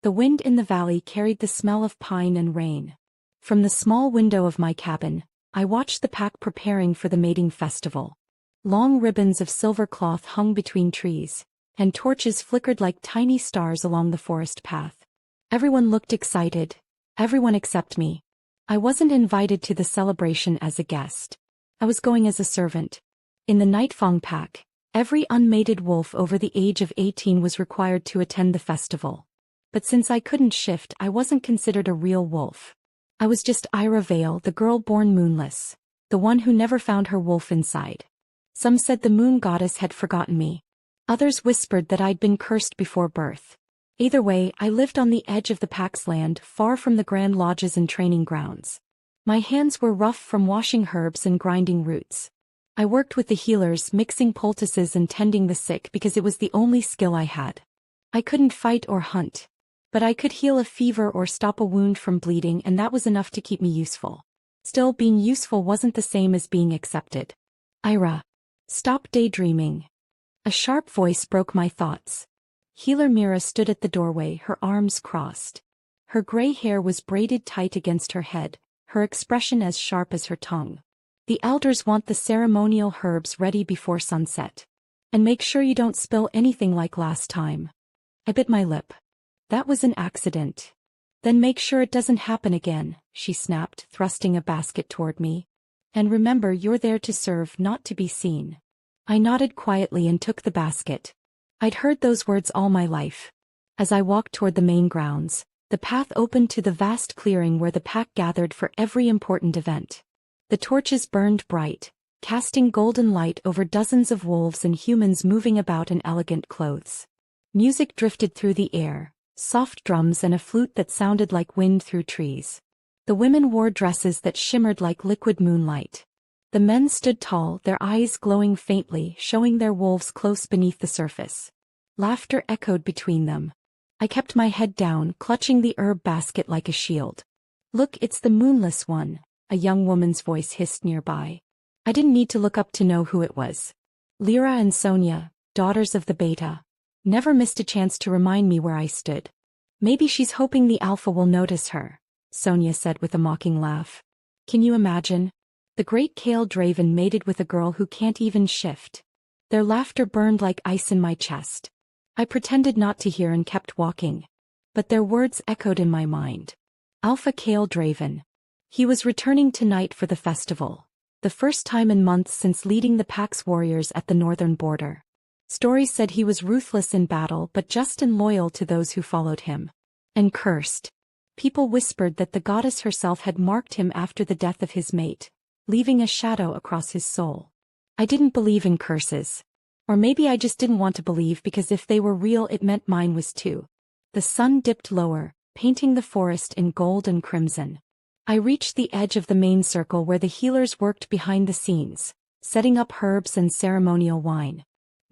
The wind in the valley carried the smell of pine and rain. From the small window of my cabin, I watched the pack preparing for the mating festival. Long ribbons of silver cloth hung between trees, and torches flickered like tiny stars along the forest path. Everyone looked excited, everyone except me. I wasn't invited to the celebration as a guest. I was going as a servant. In the Nightfang pack, every unmated wolf over the age of 18 was required to attend the festival. But since I couldn't shift, I wasn't considered a real wolf. I was just Ira Vale, the girl born moonless, the one who never found her wolf inside. Some said the moon goddess had forgotten me. Others whispered that I'd been cursed before birth. Either way, I lived on the edge of the pack's land, far from the grand lodges and training grounds. My hands were rough from washing herbs and grinding roots. I worked with the healers, mixing poultices and tending the sick because it was the only skill I had. I couldn't fight or hunt, but I could heal a fever or stop a wound from bleeding, and that was enough to keep me useful. Still, being useful wasn't the same as being accepted. Ira, stop daydreaming. A sharp voice broke my thoughts. Healer Mira stood at the doorway, her arms crossed. Her gray hair was braided tight against her head, her expression as sharp as her tongue. The elders want the ceremonial herbs ready before sunset. And make sure you don't spill anything like last time. I bit my lip. That was an accident. Then make sure it doesn't happen again, she snapped, thrusting a basket toward me. And remember, you're there to serve, not to be seen. I nodded quietly and took the basket. I'd heard those words all my life. As I walked toward the main grounds, the path opened to the vast clearing where the pack gathered for every important event. The torches burned bright, casting golden light over dozens of wolves and humans moving about in elegant clothes. Music drifted through the air, soft drums and a flute that sounded like wind through trees. The women wore dresses that shimmered like liquid moonlight. The men stood tall, their eyes glowing faintly, showing their wolves close beneath the surface. Laughter echoed between them. I kept my head down, clutching the herb basket like a shield. Look, it's the moonless one, a young woman's voice hissed nearby. I didn't need to look up to know who it was. Lyra and Sonia, daughters of the Beta, never missed a chance to remind me where I stood. Maybe she's hoping the Alpha will notice her, Sonia said with a mocking laugh. Can you imagine? The great Kale Draven mated with a girl who can't even shift. Their laughter burned like ice in my chest. I pretended not to hear and kept walking. But their words echoed in my mind. Alpha Kale Draven. He was returning tonight for the festival. The first time in months since leading the pack's warriors at the northern border. Stories said he was ruthless in battle but just and loyal to those who followed him. And cursed. People whispered that the goddess herself had marked him after the death of his mate, leaving a shadow across his soul. I didn't believe in curses. Or maybe I just didn't want to believe, because if they were real it meant mine was too. The sun dipped lower, painting the forest in gold and crimson. I reached the edge of the main circle where the healers worked behind the scenes, setting up herbs and ceremonial wine.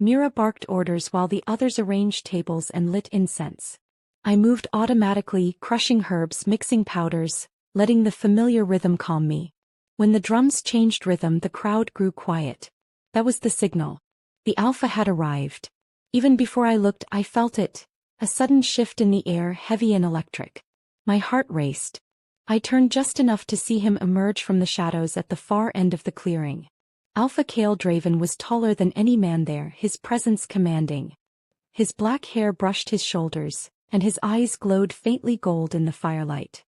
Mira barked orders while the others arranged tables and lit incense. I moved automatically, crushing herbs, mixing powders, letting the familiar rhythm calm me. When the drums changed rhythm, the crowd grew quiet. That was the signal. The Alpha had arrived. Even before I looked, I felt it. A sudden shift in the air, heavy and electric. My heart raced. I turned just enough to see him emerge from the shadows at the far end of the clearing. Alpha Kale Draven was taller than any man there, his presence commanding. His black hair brushed his shoulders, and his eyes glowed faintly gold in the firelight.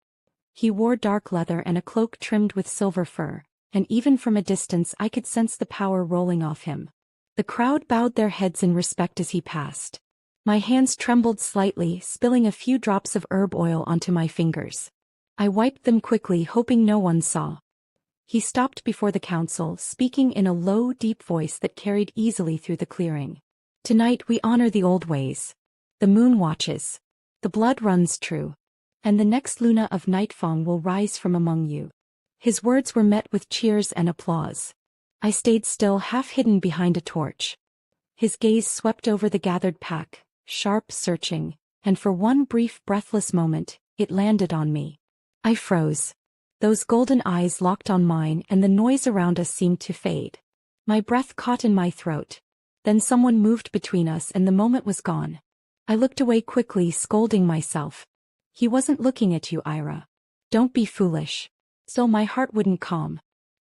He wore dark leather and a cloak trimmed with silver fur, and even from a distance I could sense the power rolling off him. The crowd bowed their heads in respect as he passed. My hands trembled slightly, spilling a few drops of herb oil onto my fingers. I wiped them quickly, hoping no one saw. He stopped before the council, speaking in a low, deep voice that carried easily through the clearing. Tonight we honor the old ways. The moon watches. The blood runs true. And the next Luna of Nightfang will rise from among you. His words were met with cheers and applause. I stayed still, half hidden behind a torch. His gaze swept over the gathered pack, sharp, searching, and for one brief, breathless moment, it landed on me. I froze. Those golden eyes locked on mine, and the noise around us seemed to fade. My breath caught in my throat. Then someone moved between us and the moment was gone. I looked away quickly, scolding myself. He wasn't looking at you, Ira. Don't be foolish. So my heart wouldn't calm.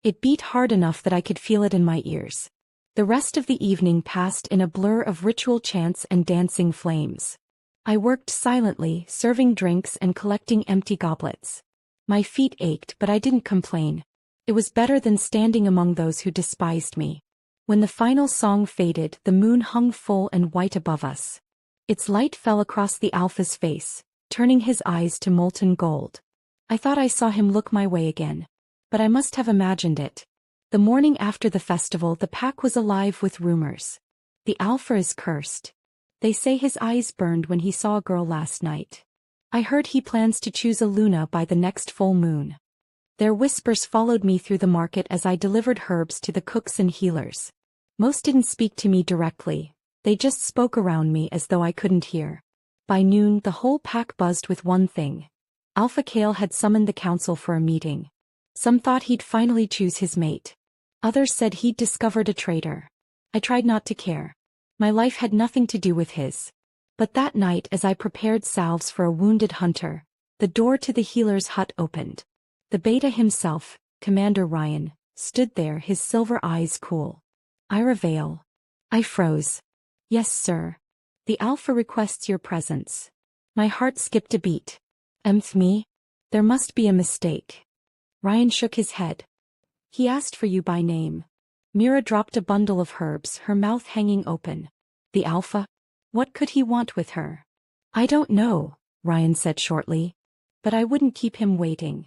It beat hard enough that I could feel it in my ears. The rest of the evening passed in a blur of ritual chants and dancing flames. I worked silently, serving drinks and collecting empty goblets. My feet ached, but I didn't complain. It was better than standing among those who despised me. When the final song faded, the moon hung full and white above us. Its light fell across the Alpha's face, turning his eyes to molten gold. I thought I saw him look my way again. But I must have imagined it. The morning after the festival, the pack was alive with rumors. The Alpha is cursed. They say his eyes burned when he saw a girl last night. I heard he plans to choose a Luna by the next full moon. Their whispers followed me through the market as I delivered herbs to the cooks and healers. Most didn't speak to me directly. They just spoke around me as though I couldn't hear. By noon, the whole pack buzzed with one thing. Alpha Kale had summoned the council for a meeting. Some thought he'd finally choose his mate. Others said he'd discovered a traitor. I tried not to care. My life had nothing to do with his. But that night, as I prepared salves for a wounded hunter, the door to the healer's hut opened. The beta himself, Commander Ryan, stood there, his silver eyes cool. Ira Vale. I froze. Yes, sir. The Alpha requests your presence. My heart skipped a beat. Me? There must be a mistake. Ryan shook his head. He asked for you by name. Mira dropped a bundle of herbs, her mouth hanging open. The Alpha? What could he want with her? I don't know, Ryan said shortly. But I wouldn't keep him waiting.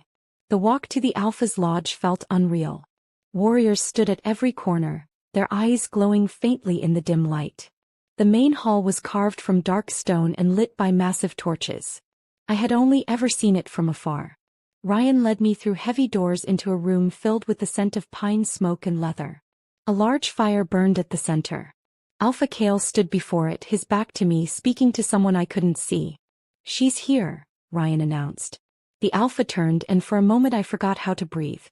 The walk to the Alpha's lodge felt unreal. Warriors stood at every corner, their eyes glowing faintly in the dim light. The main hall was carved from dark stone and lit by massive torches. I had only ever seen it from afar. Ryan led me through heavy doors into a room filled with the scent of pine smoke and leather. A large fire burned at the center. Alpha Kale stood before it, his back to me, speaking to someone I couldn't see. She's here, Ryan announced. The Alpha turned, and for a moment I forgot how to breathe.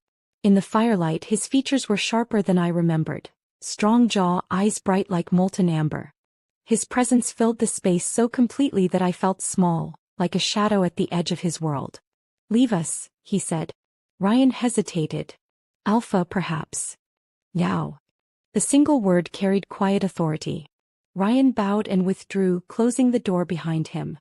In the firelight, his features were sharper than I remembered. Strong jaw, eyes bright like molten amber. His presence filled the space so completely that I felt small, like a shadow at the edge of his world. Leave us, he said. Ryan hesitated. Alpha, perhaps. Yow. The single word carried quiet authority. Ryan bowed and withdrew, closing the door behind him.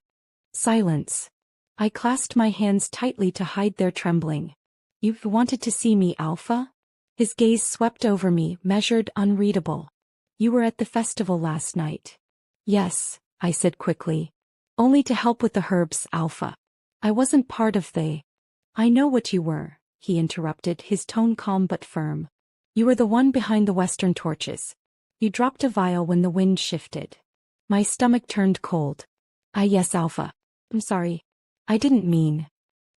Silence. I clasped my hands tightly to hide their trembling. You've wanted to see me, Alpha? His gaze swept over me, measured, unreadable. You were at the festival last night. Yes, I said quickly. Only to help with the herbs, Alpha. I wasn't part of the... I know what you were, he interrupted, his tone calm but firm. You were the one behind the western torches. You dropped a vial when the wind shifted. My stomach turned cold. Yes, Alpha. I'm sorry. I didn't mean.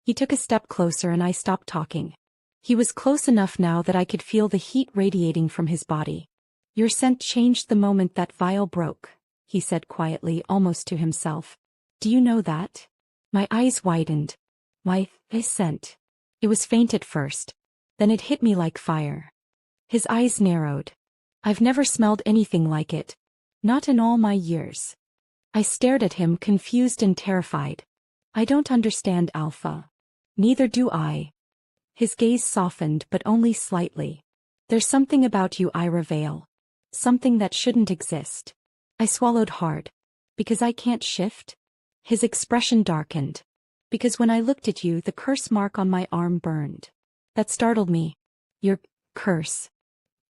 He took a step closer and I stopped talking. He was close enough now that I could feel the heat radiating from his body. Your scent changed the moment that vial broke, he said quietly, almost to himself. Do you know that? My eyes widened. Why, this scent. It was faint at first. Then it hit me like fire. His eyes narrowed. I've never smelled anything like it. Not in all my years. I stared at him, confused and terrified. I don't understand, Alpha. Neither do I. His gaze softened, but only slightly. There's something about you, Ira Vale. Something that shouldn't exist. I swallowed hard. Because I can't shift? His expression darkened. Because when I looked at you, the curse mark on my arm burned. That startled me. Your curse.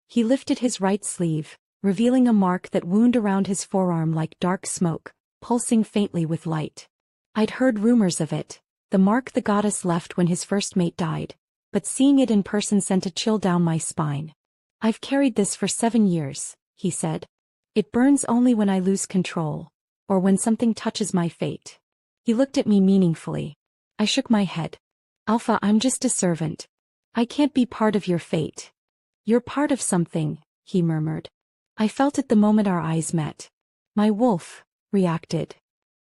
He lifted his right sleeve, revealing a mark that wound around his forearm like dark smoke, pulsing faintly with light. I'd heard rumors of it, the mark the goddess left when his first mate died, but seeing it in person sent a chill down my spine. I've carried this for 7 years, he said. It burns only when I lose control, or when something touches my fate. He looked at me meaningfully. I shook my head. Alpha, I'm just a servant. I can't be part of your fate. You're part of something, he murmured. I felt it the moment our eyes met. My wolf reacted.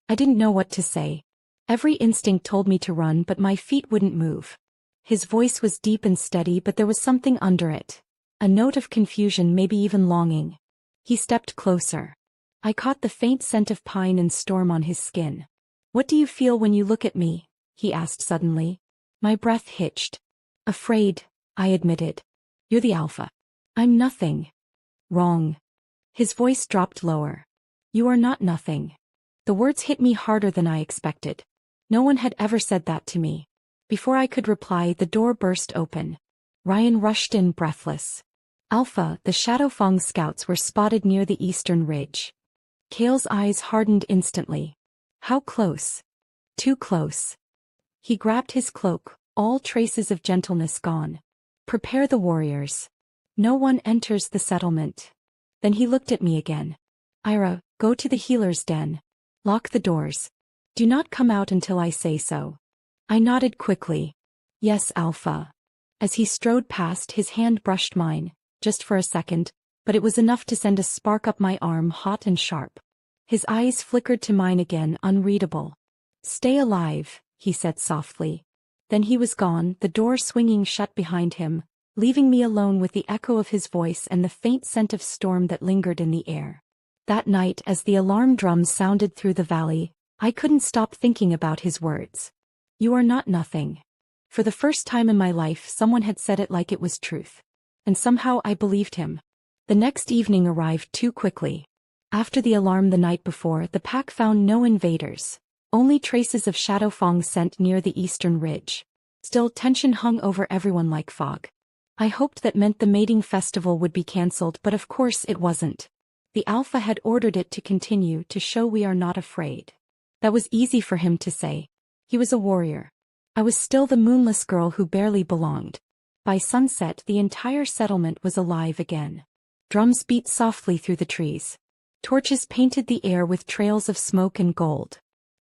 I didn't know what to say. Every instinct told me to run, but my feet wouldn't move. His voice was deep and steady, but there was something under it. A note of confusion, maybe even longing. He stepped closer. I caught the faint scent of pine and storm on his skin. "What do you feel when you look at me?" he asked suddenly. My breath hitched. "Afraid," I admitted. "You're the alpha." "I'm nothing." "Wrong." His voice dropped lower. "You are not nothing." The words hit me harder than I expected. No one had ever said that to me. Before I could reply, the door burst open. Ryan rushed in, breathless. "Alpha, the Shadowfang scouts were spotted near the eastern ridge." Kale's eyes hardened instantly. "How close?" "Too close." He grabbed his cloak, all traces of gentleness gone. "Prepare the warriors. No one enters the settlement." Then he looked at me again. "Ira, go to the healer's den. Lock the doors. Do not come out until I say so." I nodded quickly. "Yes, Alpha." As he strode past, his hand brushed mine, just for a second, but it was enough to send a spark up my arm, hot and sharp. His eyes flickered to mine again, unreadable. "Stay alive," he said softly. Then he was gone, the door swinging shut behind him, leaving me alone with the echo of his voice and the faint scent of storm that lingered in the air. That night, as the alarm drums sounded through the valley, I couldn't stop thinking about his words. "You are not nothing." For the first time in my life, someone had said it like it was truth. And somehow I believed him. The next evening arrived too quickly. After the alarm the night before, the pack found no invaders, only traces of Shadowfang scent near the eastern ridge. Still, tension hung over everyone like fog. I hoped that meant the mating festival would be cancelled, but of course it wasn't. The Alpha had ordered it to continue, to show we are not afraid. That was easy for him to say. He was a warrior. I was still the moonless girl who barely belonged. By sunset, the entire settlement was alive again. Drums beat softly through the trees. Torches painted the air with trails of smoke and gold.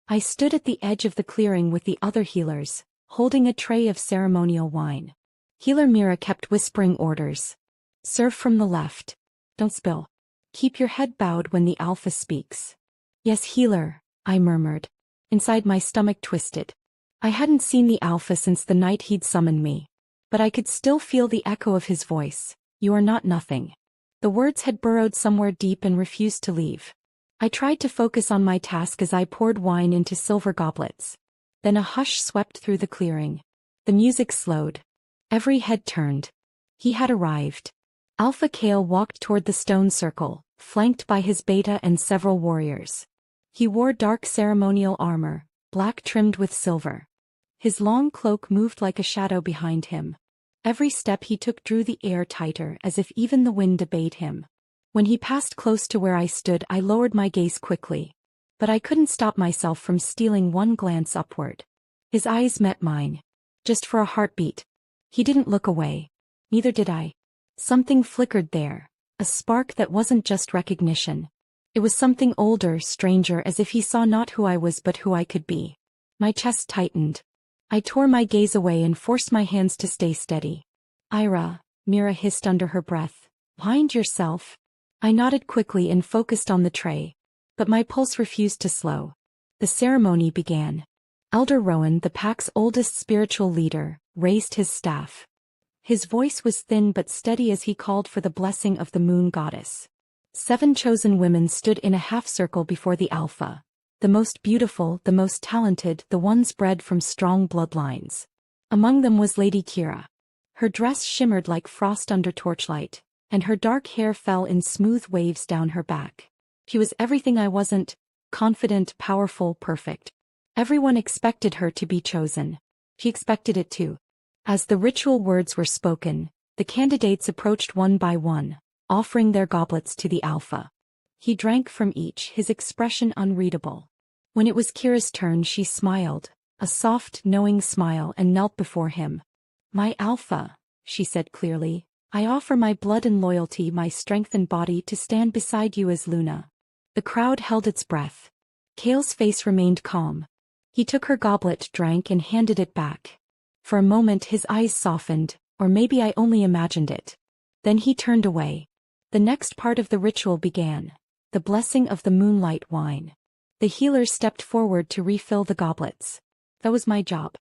I stood at the edge of the clearing with the other healers, holding a tray of ceremonial wine. Healer Mira kept whispering orders. "Serve from the left. Don't spill. Keep your head bowed when the Alpha speaks." "Yes, healer," I murmured. Inside, my stomach twisted. I hadn't seen the Alpha since the night he'd summoned me. But I could still feel the echo of his voice. "You are not nothing." The words had burrowed somewhere deep and refused to leave. I tried to focus on my task as I poured wine into silver goblets. Then a hush swept through the clearing. The music slowed. Every head turned. He had arrived. Alpha Kale walked toward the stone circle, flanked by his beta and several warriors. He wore dark ceremonial armor, black trimmed with silver. His long cloak moved like a shadow behind him. Every step he took drew the air tighter, as if even the wind obeyed him. When he passed close to where I stood, I lowered my gaze quickly. But I couldn't stop myself from stealing one glance upward. His eyes met mine. Just for a heartbeat. He didn't look away. Neither did I. Something flickered there. A spark that wasn't just recognition. It was something older, stranger, as if he saw not who I was but who I could be. My chest tightened. I tore my gaze away and forced my hands to stay steady. "Ira," Mira hissed under her breath. "Wind yourself." I nodded quickly and focused on the tray. But my pulse refused to slow. The ceremony began. Elder Rowan, the pack's oldest spiritual leader, raised his staff. His voice was thin but steady as he called for the blessing of the moon goddess. 7 chosen women stood in a half-circle before the Alpha. The most beautiful, the most talented, the ones bred from strong bloodlines. Among them was Lady Kira. Her dress shimmered like frost under torchlight, and her dark hair fell in smooth waves down her back. She was everything I wasn't: confident, powerful, perfect. Everyone expected her to be chosen. She expected it too. As the ritual words were spoken, the candidates approached one by one, offering their goblets to the Alpha. He drank from each, his expression unreadable. When it was Kira's turn, she smiled, a soft, knowing smile, and knelt before him. "My Alpha," she said clearly, "I offer my blood and loyalty, my strength and body to stand beside you as Luna." The crowd held its breath. Kale's face remained calm. He took her goblet, drank, and handed it back. For a moment his eyes softened, or maybe I only imagined it. Then he turned away. The next part of the ritual began. The blessing of the moonlight wine. The healers stepped forward to refill the goblets. That was my job.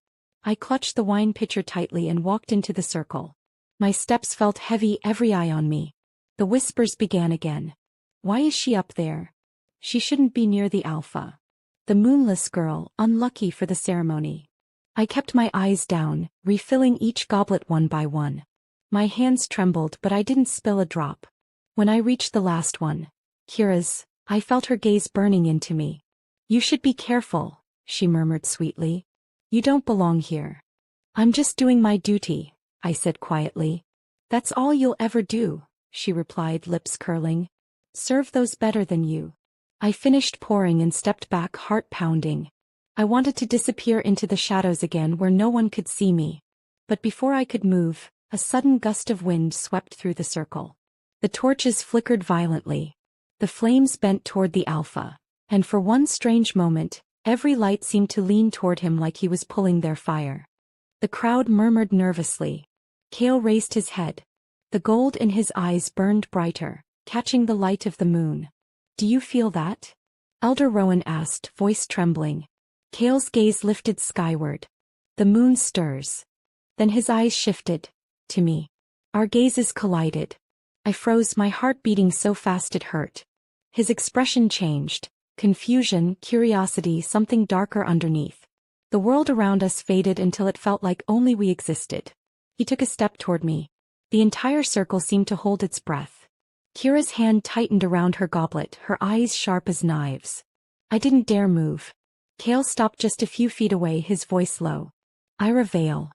I clutched the wine pitcher tightly and walked into the circle. My steps felt heavy, every eye on me. The whispers began again. "Why is she up there? She shouldn't be near the alpha. The moonless girl, unlucky for the ceremony. I kept my eyes down, refilling each goblet one by one. My hands trembled, but I didn't spill a drop. When I reached the last one, Kira's, I felt her gaze burning into me. "You should be careful," she murmured sweetly. "You don't belong here." "I'm just doing my duty," I said quietly. "That's all you'll ever do," she replied, lips curling. "Serve those better than you." I finished pouring and stepped back, heart pounding. I wanted to disappear into the shadows again where no one could see me. But before I could move, a sudden gust of wind swept through the circle. The torches flickered violently. The flames bent toward the alpha, and for one strange moment, every light seemed to lean toward him like he was pulling their fire. The crowd murmured nervously. Kale raised his head. The gold in his eyes burned brighter, catching the light of the moon. "Do you feel that?" Elder Rowan asked, voice trembling. Kale's gaze lifted skyward. "The moon stirs." Then his eyes shifted. To me. Our gazes collided. I froze, my heart beating so fast it hurt. His expression changed. Confusion, curiosity, something darker underneath. The world around us faded until it felt like only we existed. He took a step toward me. The entire circle seemed to hold its breath. Kira's hand tightened around her goblet, her eyes sharp as knives. I didn't dare move. Kale stopped just a few feet away, his voice low. "Ira Vale."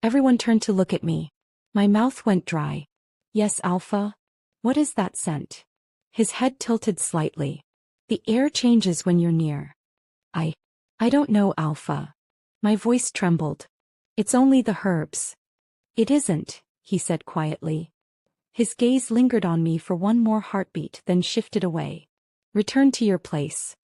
Everyone turned to look at me. My mouth went dry. "Yes, Alpha? What is that scent?" His head tilted slightly. "The air changes when you're near." I don't know, Alpha." My voice trembled. "It's only the herbs." "It isn't," he said quietly. His gaze lingered on me for one more heartbeat, then shifted away. "Return to your place."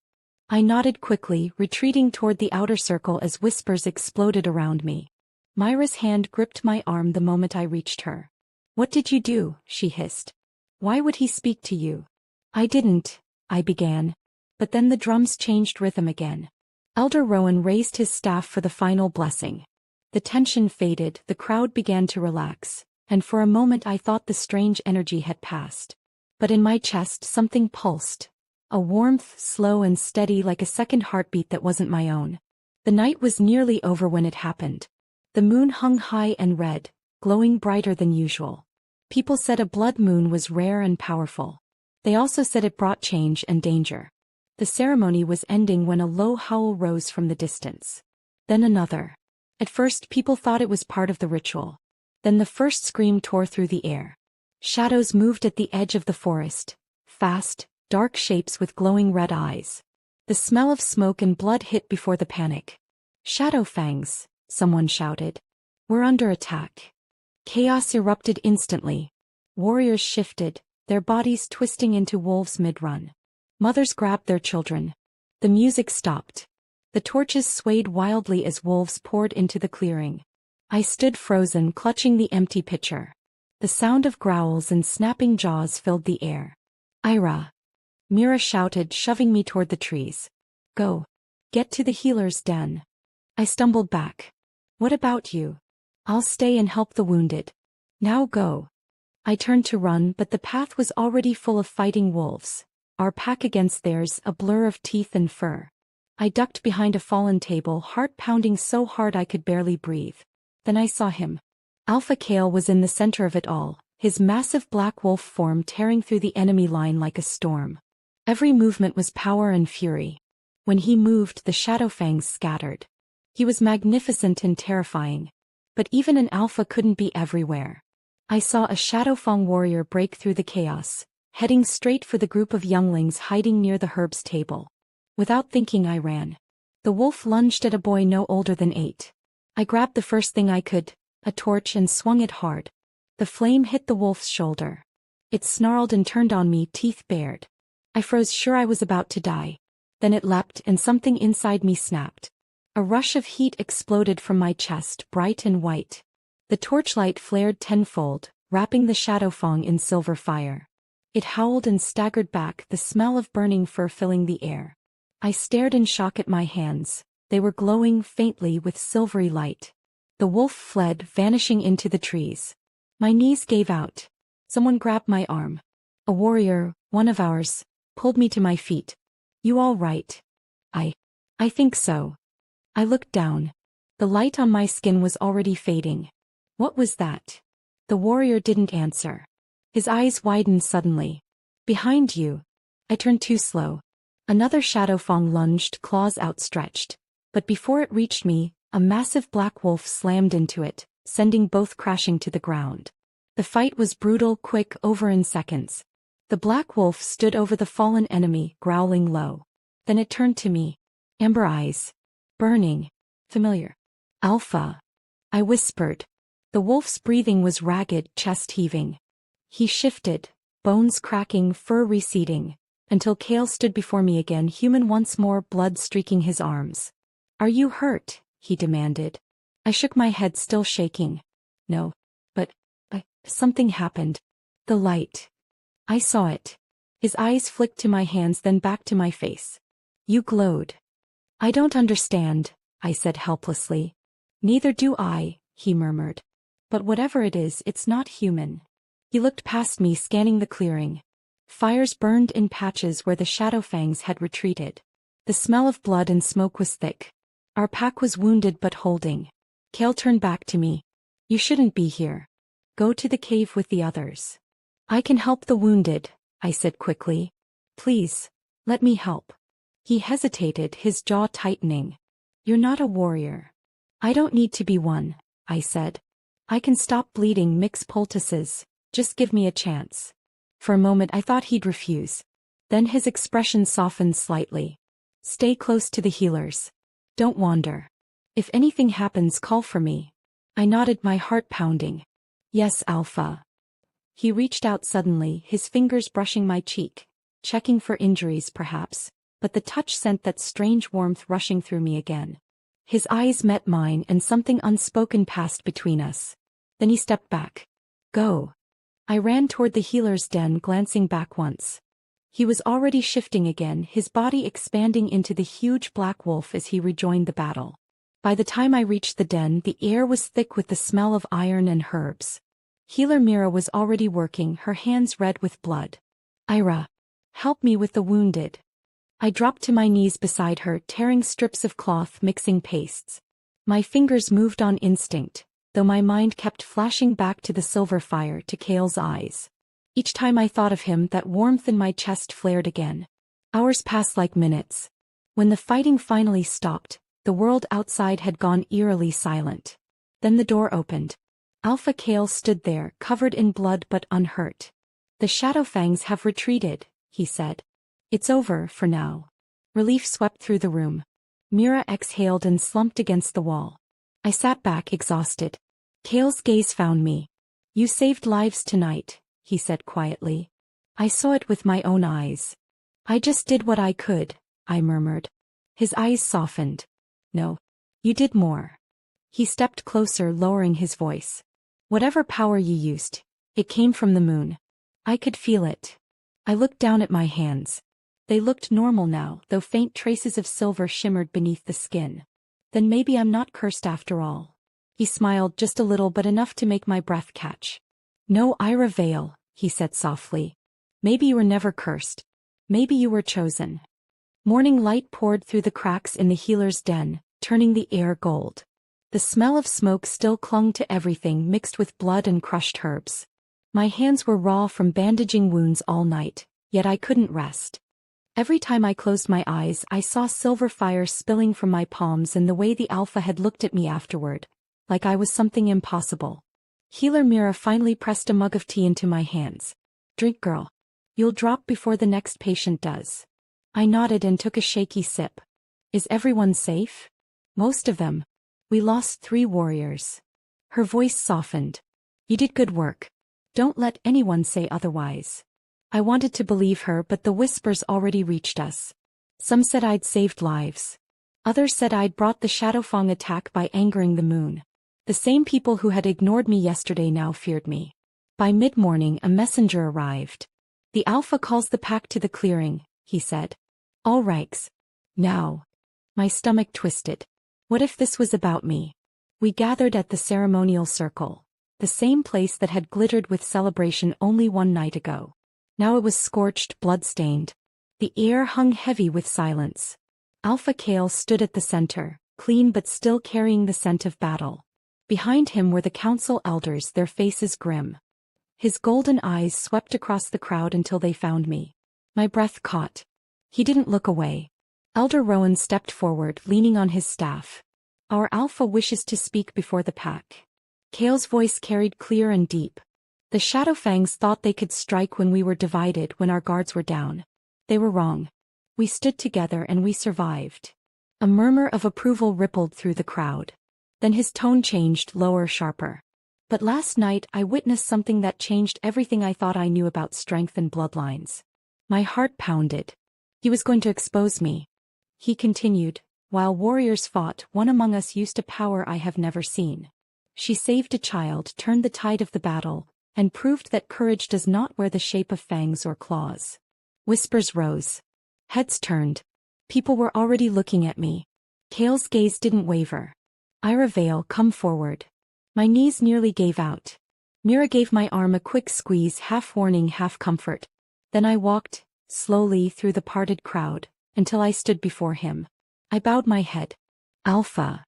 I nodded quickly, retreating toward the outer circle as whispers exploded around me. Myra's hand gripped my arm the moment I reached her. "What did you do?" she hissed. "Why would he speak to you?" "I didn't," I began. But then the drums changed rhythm again. Elder Rowan raised his staff for the final blessing. The tension faded, the crowd began to relax, and for a moment I thought the strange energy had passed. But in my chest something pulsed. A warmth, slow and steady like a second heartbeat that wasn't my own. The night was nearly over when it happened. The moon hung high and red, glowing brighter than usual. People said a blood moon was rare and powerful. They also said it brought change and danger. The ceremony was ending when a low howl rose from the distance. Then another. At first people thought it was part of the ritual. Then the first scream tore through the air. Shadows moved at the edge of the forest. Fast, dark shapes with glowing red eyes. The smell of smoke and blood hit before the panic. "Shadow fangs," someone shouted. "We're under attack." Chaos erupted instantly. Warriors shifted, their bodies twisting into wolves mid-run. Mothers grabbed their children. The music stopped. The torches swayed wildly as wolves poured into the clearing. I stood frozen, clutching the empty pitcher. The sound of growls and snapping jaws filled the air. "Ira!" Mira shouted, shoving me toward the trees. "Go. Get to the healer's den." I stumbled back. "What about you?" "I'll stay and help the wounded." "Now go." I turned to run, but the path was already full of fighting wolves. Our pack against theirs, a blur of teeth and fur. I ducked behind a fallen table, heart pounding so hard I could barely breathe. Then I saw him. Alpha Kale was in the center of it all, his massive black wolf form tearing through the enemy line like a storm. Every movement was power and fury. When he moved, the shadow fangs scattered. He was magnificent and terrifying. But even an alpha couldn't be everywhere. I saw a Shadowfang warrior break through the chaos, heading straight for the group of younglings hiding near the herbs table. Without thinking, I ran. The wolf lunged at a boy no older than 8. I grabbed the first thing I could, a torch, and swung it hard. The flame hit the wolf's shoulder. It snarled and turned on me, teeth bared. I froze, sure I was about to die. Then it leapt, and something inside me snapped. A rush of heat exploded from my chest, bright and white. The torchlight flared tenfold, wrapping the Shadowfang in silver fire. It howled and staggered back, the smell of burning fur filling the air. I stared in shock at my hands. They were glowing faintly with silvery light. The wolf fled, vanishing into the trees. My knees gave out. Someone grabbed my arm. A warrior, one of ours, pulled me to my feet. You all right? I think so. I looked down. The light on my skin was already fading. What was that? The warrior didn't answer. His eyes widened suddenly. Behind you. I turned too slow. Another shadow fang lunged, claws outstretched. But before it reached me, a massive black wolf slammed into it, sending both crashing to the ground. The fight was brutal, quick, over in seconds. The black wolf stood over the fallen enemy, growling low. Then it turned to me. Amber eyes. Burning. Familiar. Alpha. I whispered. The wolf's breathing was ragged, chest heaving. He shifted, bones cracking, fur receding, until Kale stood before me again, human once more, blood streaking his arms. Are you hurt? He demanded. I shook my head, still shaking. No. But something happened. The light. I saw it. His eyes flicked to my hands, then back to my face. You glowed. I don't understand, I said helplessly. Neither do I, he murmured. But whatever it is, it's not human. He looked past me, scanning the clearing. Fires burned in patches where the shadow fangs had retreated. The smell of blood and smoke was thick. Our pack was wounded but holding. Kale turned back to me. You shouldn't be here. Go to the cave with the others. I can help the wounded, I said quickly. Please, let me help. He hesitated, his jaw tightening. You're not a warrior. I don't need to be one, I said. I can stop bleeding, mix poultices. Just give me a chance. For a moment I thought he'd refuse. Then his expression softened slightly. Stay close to the healers. Don't wander. If anything happens, call for me. I nodded, my heart pounding. Yes, Alpha. He reached out suddenly, his fingers brushing my cheek, checking for injuries perhaps, but the touch sent that strange warmth rushing through me again. His eyes met mine and something unspoken passed between us. Then he stepped back. Go. I ran toward the healer's den, glancing back once. He was already shifting again, his body expanding into the huge black wolf as he rejoined the battle. By the time I reached the den, the air was thick with the smell of iron and herbs. Healer Mira was already working, her hands red with blood. Ira, help me with the wounded. I dropped to my knees beside her, tearing strips of cloth, mixing pastes. My fingers moved on instinct, though my mind kept flashing back to the silver fire, to Kale's eyes. Each time I thought of him, that warmth in my chest flared again. Hours passed like minutes. When the fighting finally stopped, the world outside had gone eerily silent. Then the door opened. Alpha Kale stood there, covered in blood but unhurt. The shadow fangs have retreated, he said. It's over, for now. Relief swept through the room. Mira exhaled and slumped against the wall. I sat back, exhausted. Kale's gaze found me. You saved lives tonight, he said quietly. I saw it with my own eyes. I just did what I could, I murmured. His eyes softened. No. You did more. He stepped closer, lowering his voice. Whatever power you used, it came from the moon. I could feel it. I looked down at my hands. They looked normal now, though faint traces of silver shimmered beneath the skin. Then maybe I'm not cursed after all. He smiled just a little, but enough to make my breath catch. No, Ira Vale, he said softly. Maybe you were never cursed. Maybe you were chosen. Morning light poured through the cracks in the healer's den, turning the air gold. The smell of smoke still clung to everything, mixed with blood and crushed herbs. My hands were raw from bandaging wounds all night, yet I couldn't rest. Every time I closed my eyes, I saw silver fire spilling from my palms and the way the Alpha had looked at me afterward, like I was something impossible. Healer Mira finally pressed a mug of tea into my hands. Drink, girl. You'll drop before the next patient does. I nodded and took a shaky sip. Is everyone safe? Most of them. We lost 3 warriors. Her voice softened. You did good work. Don't let anyone say otherwise. I wanted to believe her, but the whispers already reached us. Some said I'd saved lives. Others said I'd brought the Shadowfang attack by angering the moon. The same people who had ignored me yesterday now feared me. By mid-morning a messenger arrived. The Alpha calls the pack to the clearing, he said. All ranks. Now. My stomach twisted. What if this was about me? We gathered at the ceremonial circle, the same place that had glittered with celebration only one night ago. Now it was scorched, blood-stained. The air hung heavy with silence. Alpha Kale stood at the center, clean but still carrying the scent of battle. Behind him were the council elders, their faces grim. His golden eyes swept across the crowd until they found me. My breath caught. He didn't look away. Elder Rowan stepped forward, leaning on his staff. Our Alpha wishes to speak before the pack. Kale's voice carried clear and deep. The Shadowfangs thought they could strike when we were divided, when our guards were down. They were wrong. We stood together and we survived. A murmur of approval rippled through the crowd. Then his tone changed, lower, sharper. But last night I witnessed something that changed everything I thought I knew about strength and bloodlines. My heart pounded. He was going to expose me. He continued, while warriors fought, one among us used a power I have never seen. She saved a child, turned the tide of the battle, and proved that courage does not wear the shape of fangs or claws. Whispers rose. Heads turned. People were already looking at me. Kale's gaze didn't waver. Ira Vale, come forward. My knees nearly gave out. Mira gave my arm a quick squeeze, half warning, half comfort. Then I walked, slowly, through the parted crowd, until I stood before him. I bowed my head. Alpha.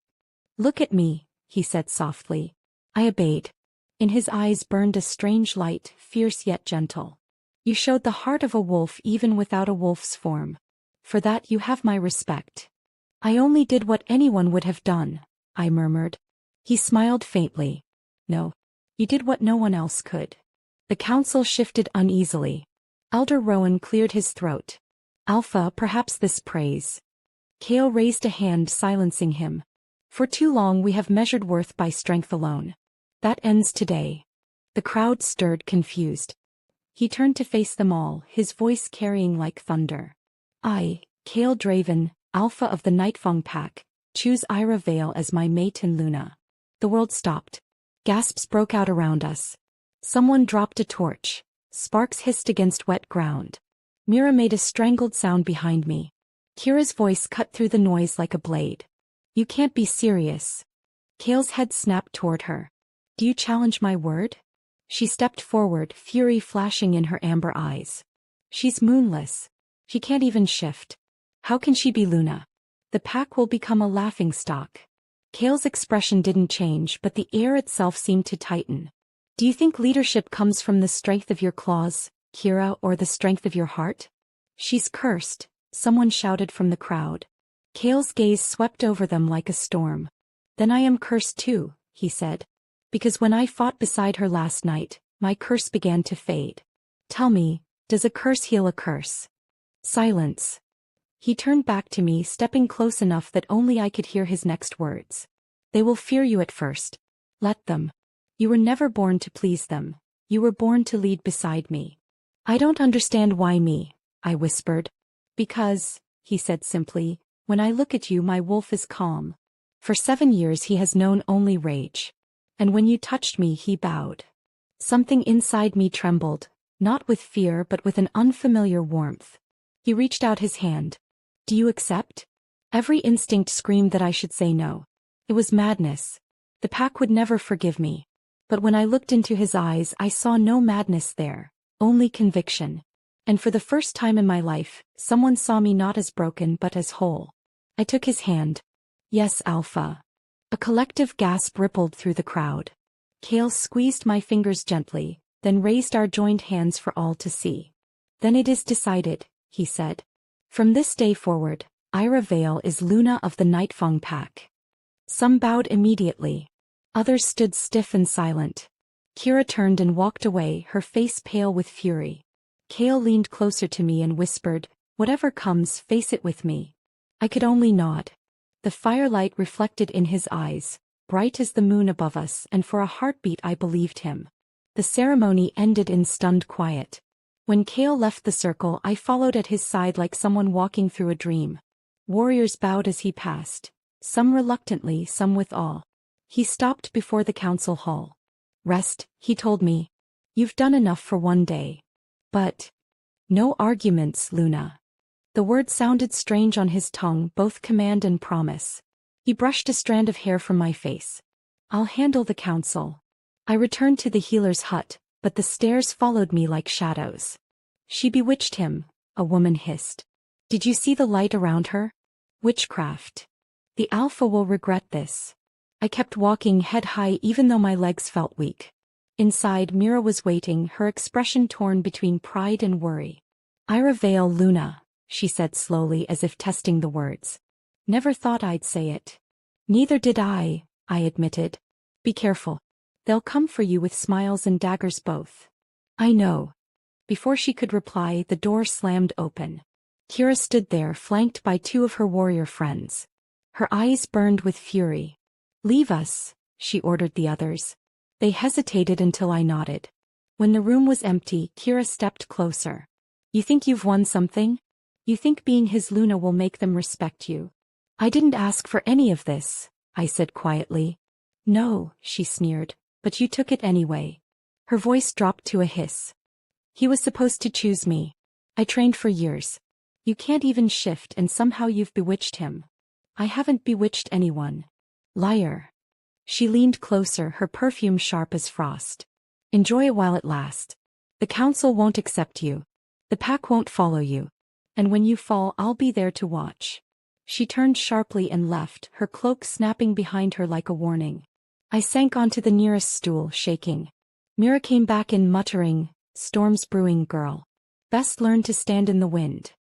Look at me, he said softly. I obeyed. In his eyes burned a strange light, fierce yet gentle. You showed the heart of a wolf even without a wolf's form. For that you have my respect. I only did what anyone would have done, I murmured. He smiled faintly. No. You did what no one else could. The council shifted uneasily. Elder Rowan cleared his throat. Alpha, perhaps this praise. Kale raised a hand, silencing him. For too long we have measured worth by strength alone. That ends today. The crowd stirred, confused. He turned to face them all, his voice carrying like thunder. I, Kale Draven, Alpha of the Nightfang Pack, choose Ira Vale as my mate and Luna. The world stopped. Gasps broke out around us. Someone dropped a torch. Sparks hissed against wet ground. Mira made a strangled sound behind me. Kira's voice cut through the noise like a blade. You can't be serious. Kale's head snapped toward her. Do you challenge my word? She stepped forward, fury flashing in her amber eyes. She's moonless. She can't even shift. How can she be Luna? The pack will become a laughingstock. Kale's expression didn't change, but the air itself seemed to tighten. Do you think leadership comes from the strength of your claws, Kira, or the strength of your heart? She's cursed, someone shouted from the crowd. Kale's gaze swept over them like a storm. Then I am cursed too, he said. Because when I fought beside her last night, my curse began to fade. Tell me, does a curse heal a curse? Silence. He turned back to me, stepping close enough that only I could hear his next words. They will fear you at first. Let them. You were never born to please them. You were born to lead beside me. I don't understand why me, I whispered. Because, he said simply, when I look at you my wolf is calm. For 7 years he has known only rage. And when you touched me he bowed. Something inside me trembled, not with fear but with an unfamiliar warmth. He reached out his hand. Do you accept? Every instinct screamed that I should say no. It was madness. The pack would never forgive me. But when I looked into his eyes I saw no madness there, only conviction. And for the first time in my life, someone saw me not as broken but as whole. I took his hand. Yes, Alpha. A collective gasp rippled through the crowd. Kale squeezed my fingers gently, then raised our joined hands for all to see. Then it is decided, he said. From this day forward, Ira Vale is Luna of the Nightfang Pack. Some bowed immediately. Others stood stiff and silent. Kira turned and walked away, her face pale with fury. Kale leaned closer to me and whispered, whatever comes, face it with me. I could only nod. The firelight reflected in his eyes, bright as the moon above us, and for a heartbeat I believed him. The ceremony ended in stunned quiet. When Kale left the circle I followed at his side like someone walking through a dream. Warriors bowed as he passed, some reluctantly, some with awe. He stopped before the council hall. Rest, he told me. You've done enough for one day. But no arguments, Luna. The word sounded strange on his tongue, both command and promise. He brushed a strand of hair from my face. I'll handle the council. I returned to the healer's hut, but the stairs followed me like shadows. She bewitched him, a woman hissed. Did you see the light around her? Witchcraft. The Alpha will regret this. I kept walking head high even though my legs felt weak. Inside, Mira was waiting, her expression torn between pride and worry. Ira Vale Luna, she said slowly as if testing the words. Never thought I'd say it. Neither did I admitted. Be careful. They'll come for you with smiles and daggers both. I know. Before she could reply, the door slammed open. Kira stood there, flanked by two of her warrior friends. Her eyes burned with fury. Leave us, she ordered the others. They hesitated until I nodded. When the room was empty, Kira stepped closer. You think you've won something? You think being his Luna will make them respect you? I didn't ask for any of this, I said quietly. No, she sneered, but you took it anyway. Her voice dropped to a hiss. He was supposed to choose me. I trained for years. You can't even shift and somehow you've bewitched him. I haven't bewitched anyone. Liar. She leaned closer, her perfume sharp as frost. Enjoy it while it lasts. The council won't accept you. The pack won't follow you. And when you fall, I'll be there to watch. She turned sharply and left, her cloak snapping behind her like a warning. I sank onto the nearest stool, shaking. Mira came back in muttering, "Storm's brewing, girl. Best learn to stand in the wind."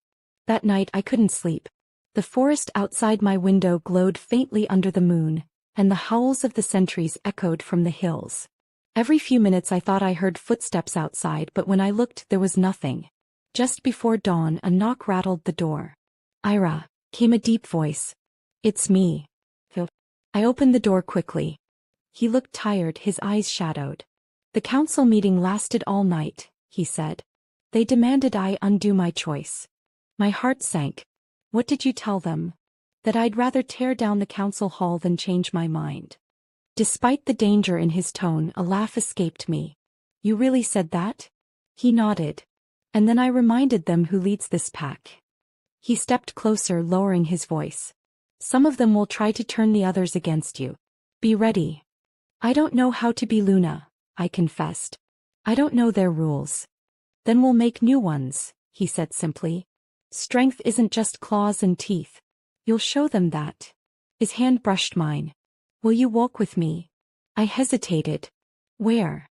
That night I couldn't sleep. The forest outside my window glowed faintly under the moon, and the howls of the sentries echoed from the hills. Every few minutes I thought I heard footsteps outside, but when I looked there was nothing. Just before dawn a knock rattled the door. "Ira," came a deep voice. "It's me." I opened the door quickly. He looked tired, his eyes shadowed. "The council meeting lasted all night," he said. "They demanded I undo my choice." My heart sank. "What did you tell them?" "That I'd rather tear down the council hall than change my mind." Despite the danger in his tone, a laugh escaped me. "You really said that?" He nodded. "And then I reminded them who leads this pack." He stepped closer, lowering his voice. "Some of them will try to turn the others against you. Be ready." "I don't know how to be Luna," I confessed. "I don't know their rules." "Then we'll make new ones," he said simply. "Strength isn't just claws and teeth. You'll show them that." His hand brushed mine. "Will you walk with me?" I hesitated. "Where?"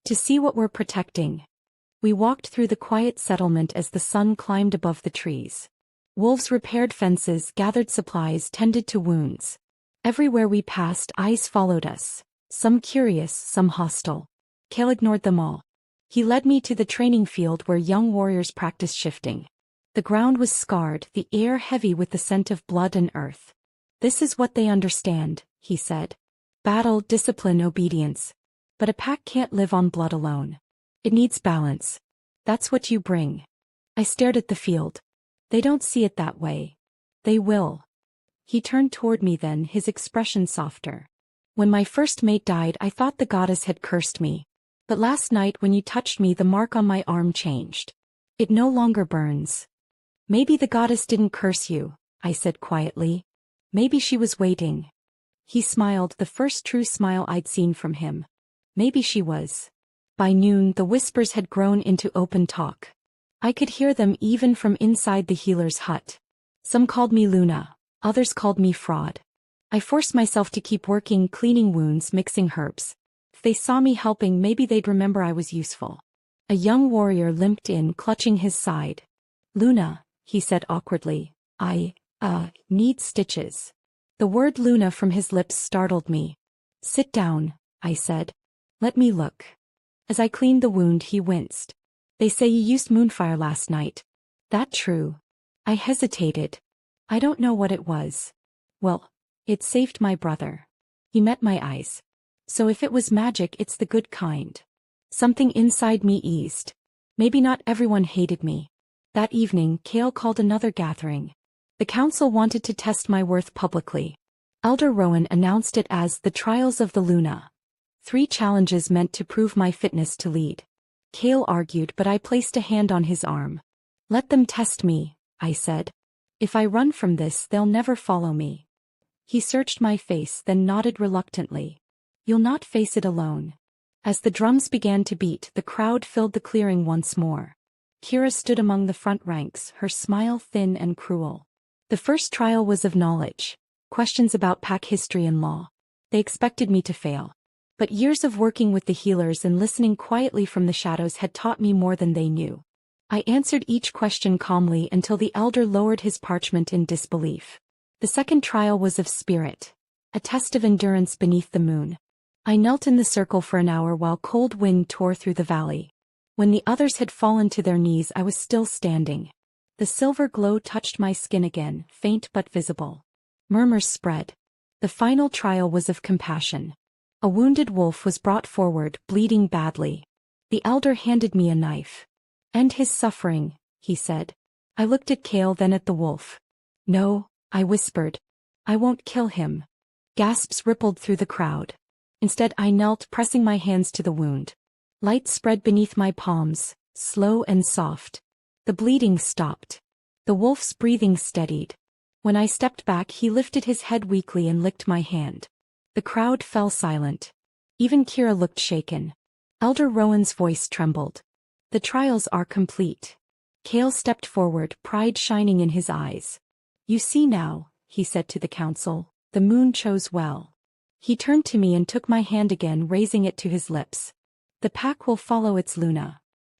"To see what we're protecting." We walked through the quiet settlement as the sun climbed above the trees. Wolves repaired fences, gathered supplies, tended to wounds. Everywhere we passed, eyes followed us. Some curious, some hostile. Kale ignored them all. He led me to the training field where young warriors practiced shifting. The ground was scarred, the air heavy with the scent of blood and earth. "This is what they understand," he said. "Battle, discipline, obedience. But a pack can't live on blood alone. It needs balance. That's what you bring." I stared at the field. "They don't see it that way." "They will." He turned toward me then, his expression softer. "When my first mate died, I thought the goddess had cursed me. But last night when you touched me, the mark on my arm changed. It no longer burns." "Maybe the goddess didn't curse you," I said quietly. "Maybe she was waiting." He smiled, the first true smile I'd seen from him. Maybe she was. By noon, the whispers had grown into open talk. I could hear them even from inside the healer's hut. Some called me Luna, others called me fraud. I forced myself to keep working, cleaning wounds, mixing herbs. If they saw me helping, maybe they'd remember I was useful. A young warrior limped in, clutching his side. "Luna," he said awkwardly, I need stitches." The word Luna from his lips startled me. "Sit down," I said. "Let me look." As I cleaned the wound, he winced. "They say you used moonfire last night. That true?" I hesitated. "I don't know what it was." "Well, it saved my brother." He met my eyes. "So if it was magic, it's the good kind." Something inside me eased. Maybe not everyone hated me. That evening, Kale called another gathering. The council wanted to test my worth publicly. Elder Rowan announced it as the Trials of the Luna. 3 challenges meant to prove my fitness to lead. Kale argued, but I placed a hand on his arm. "Let them test me," I said. "If I run from this, they'll never follow me." He searched my face, then nodded reluctantly. "You'll not face it alone." As the drums began to beat, the crowd filled the clearing once more. Kira stood among the front ranks, her smile thin and cruel. The first trial was of knowledge. Questions about pack history and law. They expected me to fail. But years of working with the healers and listening quietly from the shadows had taught me more than they knew. I answered each question calmly until the elder lowered his parchment in disbelief. The second trial was of spirit. A test of endurance beneath the moon. I knelt in the circle for an hour while cold wind tore through the valley. When the others had fallen to their knees, I was still standing. The silver glow touched my skin again, faint but visible. Murmurs spread. The final trial was of compassion. A wounded wolf was brought forward, bleeding badly. The elder handed me a knife. "End his suffering," he said. I looked at Kale, then at the wolf. "No," I whispered. "I won't kill him." Gasps rippled through the crowd. Instead, I knelt, pressing my hands to the wound. Light spread beneath my palms, slow and soft. The bleeding stopped. The wolf's breathing steadied. When I stepped back, he lifted his head weakly and licked my hand. The crowd fell silent. Even Kira looked shaken. Elder Rowan's voice trembled. "The trials are complete." Kale stepped forward, pride shining in his eyes. "You see now," he said to the council, "the moon chose well." He turned to me and took my hand again, raising it to his lips. "The pack will follow its Luna."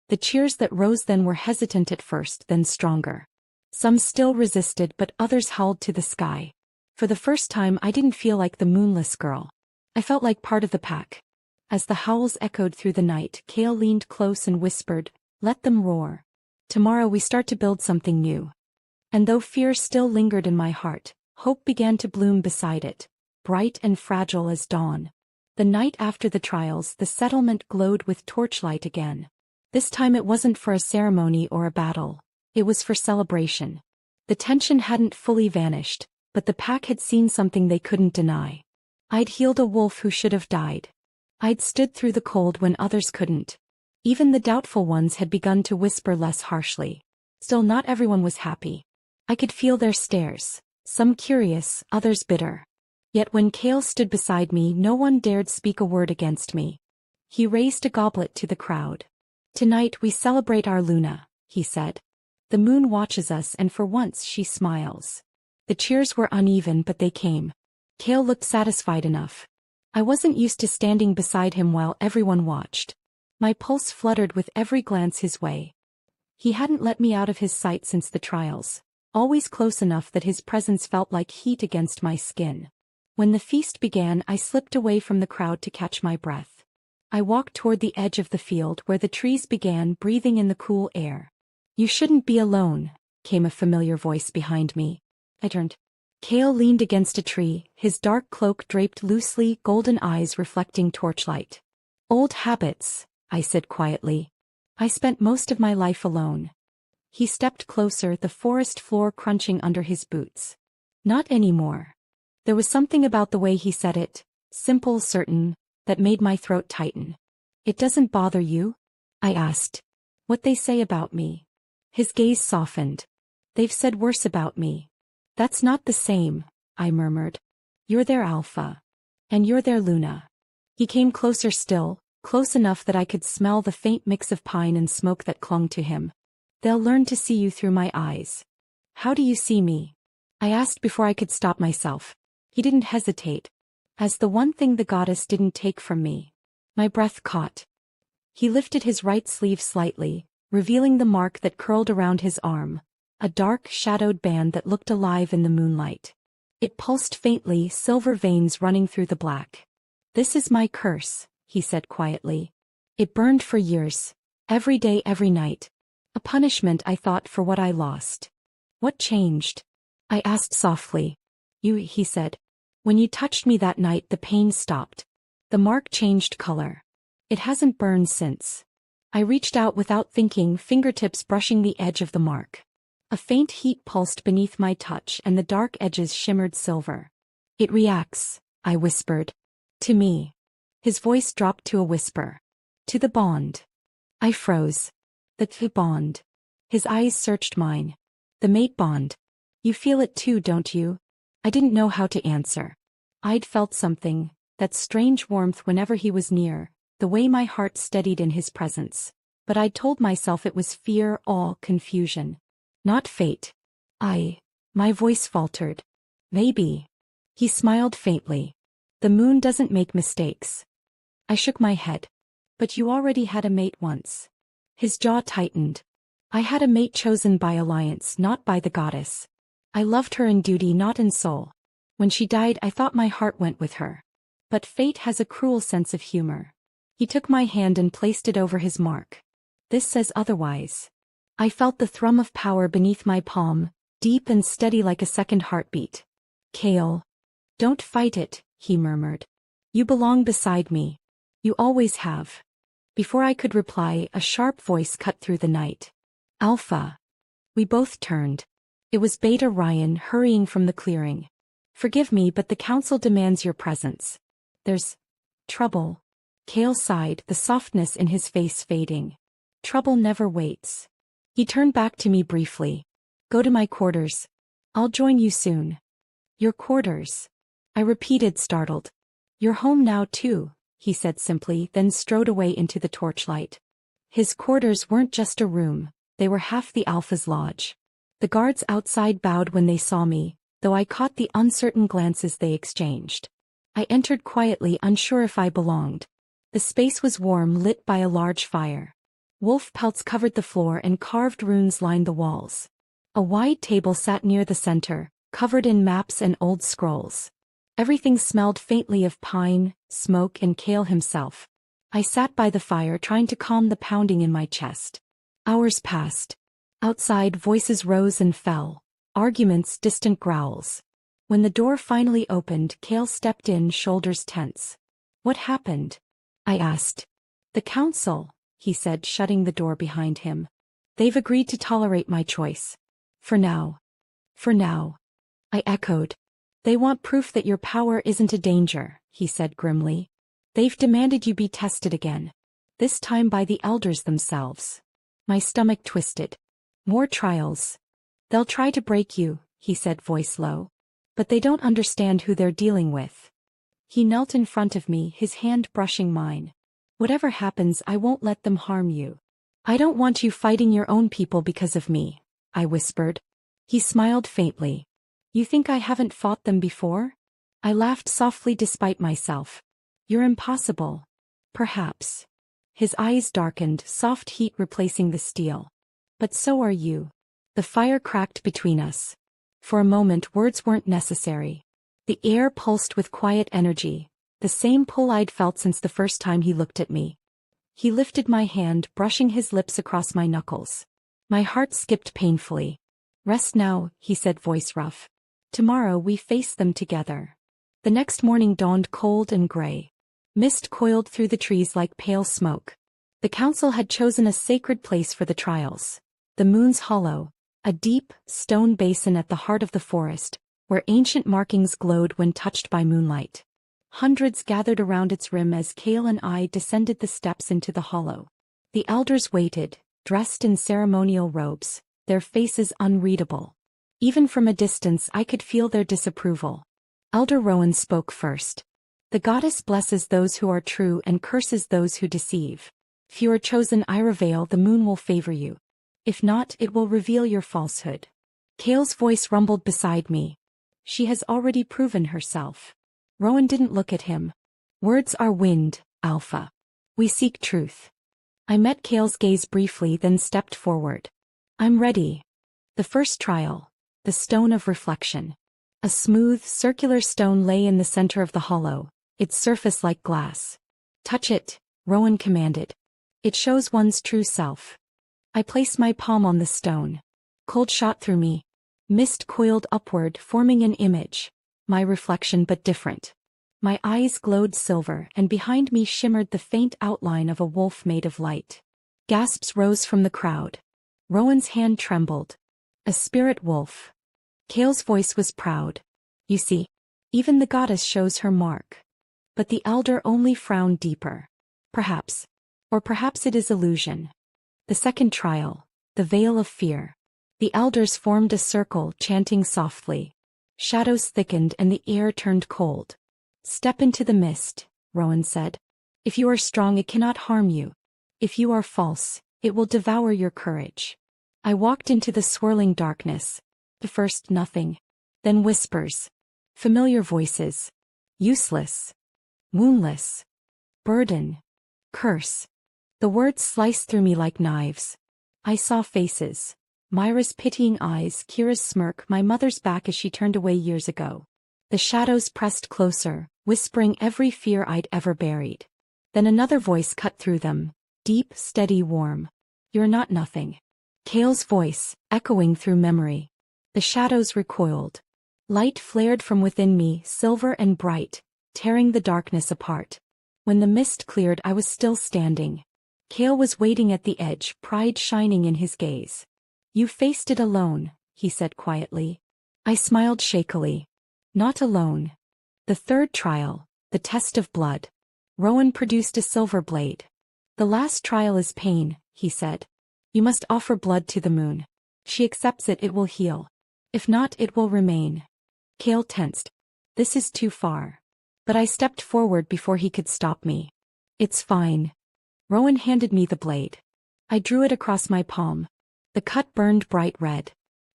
The cheers that rose then were hesitant at first, then stronger. Some still resisted, but others howled to the sky. For the first time, I didn't feel like the moonless girl. I felt like part of the pack. As the howls echoed through the night, Kale leaned close and whispered, "Let them roar. Tomorrow we start to build something new." And though fear still lingered in my heart, hope began to bloom beside it, bright and fragile as dawn. The night after the trials, the settlement glowed with torchlight again. This time it wasn't for a ceremony or a battle. It was for celebration. The tension hadn't fully vanished, but the pack had seen something they couldn't deny. I'd healed a wolf who should have died. I'd stood through the cold when others couldn't. Even the doubtful ones had begun to whisper less harshly. Still, not everyone was happy. I could feel their stares, some curious, others bitter. Yet when Kale stood beside me, no one dared speak a word against me. He raised a goblet to the crowd. "Tonight we celebrate our Luna," he said. "The moon watches us, and for once she smiles." The cheers were uneven, but they came. Kale looked satisfied enough. I wasn't used to standing beside him while everyone watched. My pulse fluttered with every glance his way. He hadn't let me out of his sight since the trials, always close enough that his presence felt like heat against my skin. When the feast began, I slipped away from the crowd to catch my breath. I walked toward the edge of the field where the trees began, breathing in the cool air. "You shouldn't be alone," came a familiar voice behind me. I turned. Kale leaned against a tree, his dark cloak draped loosely, golden eyes reflecting torchlight. "Old habits," I said quietly. "I spent most of my life alone." He stepped closer, the forest floor crunching under his boots. "Not anymore." There was something about the way he said it, simple, certain, that made my throat tighten. "It doesn't bother you?" I asked. "What they say about me?" His gaze softened. "They've said worse about me." "That's not the same," I murmured. "You're their Alpha. And you're their Luna." He came closer still, close enough that I could smell the faint mix of pine and smoke that clung to him. "They'll learn to see you through my eyes." "How do you see me?" I asked before I could stop myself. He didn't hesitate. "As the one thing the goddess didn't take from me." My breath caught. He lifted his right sleeve slightly, revealing the mark that curled around his arm, a dark, shadowed band that looked alive in the moonlight. It pulsed faintly, silver veins running through the black. "This is my curse," he said quietly. "It burned for years, every day, every night. A punishment, I thought, for what I lost." "What changed?" I asked softly. "You," he said. "When you touched me that night, the pain stopped. The mark changed color. It hasn't burned since." I reached out without thinking, fingertips brushing the edge of the mark. A faint heat pulsed beneath my touch and the dark edges shimmered silver. "It reacts," I whispered. "To me." His voice dropped to a whisper. "To the bond." I froze. The bond." His eyes searched mine. "The mate bond. You feel it too, don't you?" I didn't know how to answer. I'd felt something, that strange warmth whenever he was near, the way my heart steadied in his presence. but I told myself it was fear, awe, confusion. Not fate. My voice faltered. Maybe. He smiled faintly. The moon doesn't make mistakes. I shook my head. But you already had a mate once. His jaw tightened. I had a mate chosen by alliance, not by the goddess. I loved her in duty, not in soul. When she died, I thought my heart went with her. But fate has a cruel sense of humor. He took my hand and placed it over his mark. This says otherwise. I felt the thrum of power beneath my palm, deep and steady like a second heartbeat. Kale. Don't fight it, he murmured. You belong beside me. You always have. Before I could reply, a sharp voice cut through the night. Alpha. We both turned. It was Beta Ryan hurrying from the clearing. Forgive me, but the council demands your presence. There's trouble. Kale sighed, the softness in his face fading. Trouble never waits. He turned back to me briefly. Go to my quarters. I'll join you soon. Your quarters. I repeated, startled. You're home now too, he said simply, then strode away into the torchlight. His quarters weren't just a room, they were half the Alpha's lodge. The guards outside bowed when they saw me, though I caught the uncertain glances they exchanged. I entered quietly, unsure if I belonged. The space was warm, lit by a large fire. Wolf pelts covered the floor and carved runes lined the walls. A wide table sat near the center, covered in maps and old scrolls. Everything smelled faintly of pine, smoke, and Kale himself. I sat by the fire, trying to calm the pounding in my chest. Hours passed. Outside, voices rose and fell. Arguments, distant growls. When the door finally opened, Kale stepped in, shoulders tense. What happened? I asked. The council, he said, shutting the door behind him. They've agreed to tolerate my choice. For now. For now. I echoed. They want proof that your power isn't a danger, he said grimly. They've demanded you be tested again. This time by the elders themselves. My stomach twisted. More trials. They'll try to break you, he said, voice low. But they don't understand who they're dealing with. He knelt in front of me, his hand brushing mine. Whatever happens, I won't let them harm you. I don't want you fighting your own people because of me, I whispered. He smiled faintly. You think I haven't fought them before? I laughed softly despite myself. You're impossible. Perhaps. His eyes darkened, soft heat replacing the steel. But so are you. The fire cracked between us. For a moment, words weren't necessary. The air pulsed with quiet energy, the same pull I'd felt since the first time he looked at me. He lifted my hand, brushing his lips across my knuckles. My heart skipped painfully. Rest now, he said, voice rough. Tomorrow we face them together. The next morning dawned cold and gray. Mist coiled through the trees like pale smoke. The council had chosen a sacred place for the trials. The moon's hollow, a deep, stone basin at the heart of the forest, where ancient markings glowed when touched by moonlight. Hundreds gathered around its rim as Kale and I descended the steps into the hollow. The elders waited, dressed in ceremonial robes, their faces unreadable. Even from a distance I could feel their disapproval. Elder Rowan spoke first. The goddess blesses those who are true and curses those who deceive. If you are chosen, I reveal, the moon will favor you. If not, it will reveal your falsehood. Kale's voice rumbled beside me. She has already proven herself. Rowan didn't look at him. Words are wind, Alpha. We seek truth. I met Kale's gaze briefly, then stepped forward. I'm ready. The first trial. The stone of reflection. A smooth, circular stone lay in the center of the hollow, its surface like glass. Touch it, Rowan commanded. It shows one's true self. I placed my palm on the stone. Cold shot through me. Mist coiled upward, forming an image. My reflection, but different. My eyes glowed silver, and behind me shimmered the faint outline of a wolf made of light. Gasps rose from the crowd. Rowan's hand trembled. A spirit wolf. Kale's voice was proud. You see, even the goddess shows her mark. But the elder only frowned deeper. Perhaps. Or perhaps it is illusion. The second trial. The veil of fear. The elders formed a circle, chanting softly. Shadows thickened and the air turned cold. Step into the mist, Rowan said. If you are strong, it cannot harm you. If you are false, It will devour your courage. I walked into the swirling darkness. First nothing. Then whispers. Familiar voices. Useless. Woundless. Burden. Curse. The words sliced through me like knives. I saw faces. Myra's pitying eyes, Kira's smirk, my mother's back as she turned away years ago. The shadows pressed closer, whispering every fear I'd ever buried. Then another voice cut through them. Deep, steady, warm. You're not nothing. Kale's voice, echoing through memory. The shadows recoiled. Light flared from within me, silver and bright, tearing the darkness apart. When the mist cleared, I was still standing. Kale was waiting at the edge, pride shining in his gaze. You faced it alone, he said quietly. I smiled shakily. Not alone. The third trial, the test of blood. Rowan produced a silver blade. The last trial is pain, he said. You must offer blood to the moon. She accepts it, it will heal. If not, it will remain. Kale tensed. This is too far. But I stepped forward before he could stop me. It's fine. Rowan handed me the blade. I drew it across my palm. The cut burned bright red.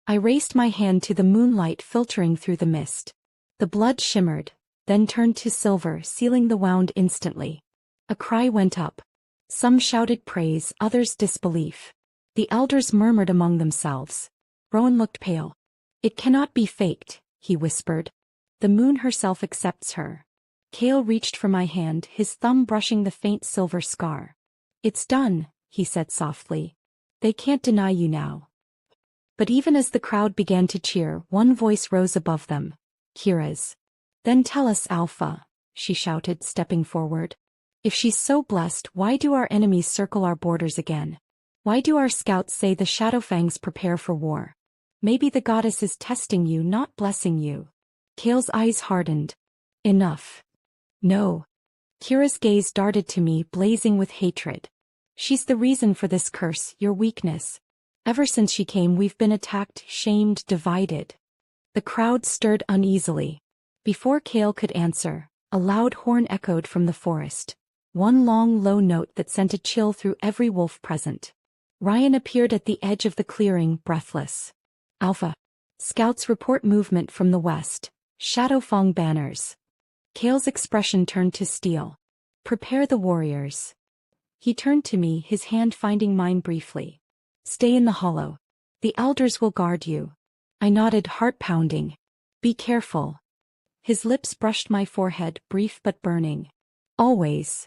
I raised my hand to the moonlight filtering through the mist. The blood shimmered, then turned to silver, sealing the wound instantly. A cry went up. Some shouted praise, others disbelief. The elders murmured among themselves. Rowan looked pale. It cannot be faked, he whispered. The moon herself accepts her. Kale reached for my hand, his thumb brushing the faint silver scar. It's done, he said softly. They can't deny you now. But even as the crowd began to cheer, one voice rose above them. Kira's. Then tell us, Alpha, she shouted, stepping forward. If she's so blessed, why do our enemies circle our borders again? Why do our scouts say the Shadowfangs prepare for war? Maybe the goddess is testing you, not blessing you. Kale's eyes hardened. Enough. No. Kira's gaze darted to me, blazing with hatred. She's the reason for this curse, your weakness. Ever since she came, we've been attacked, shamed, divided. The crowd stirred uneasily. Before Kale could answer, a loud horn echoed from the forest. One long, low note that sent a chill through every wolf present. Ryan appeared at the edge of the clearing, breathless. Alpha. Scouts report movement from the west. Shadowfang banners. Kale's expression turned to steel. Prepare the warriors. He turned to me, his hand finding mine briefly. Stay in the hollow. The elders will guard you. I nodded, heart pounding. Be careful. His lips brushed my forehead, brief but burning. Always.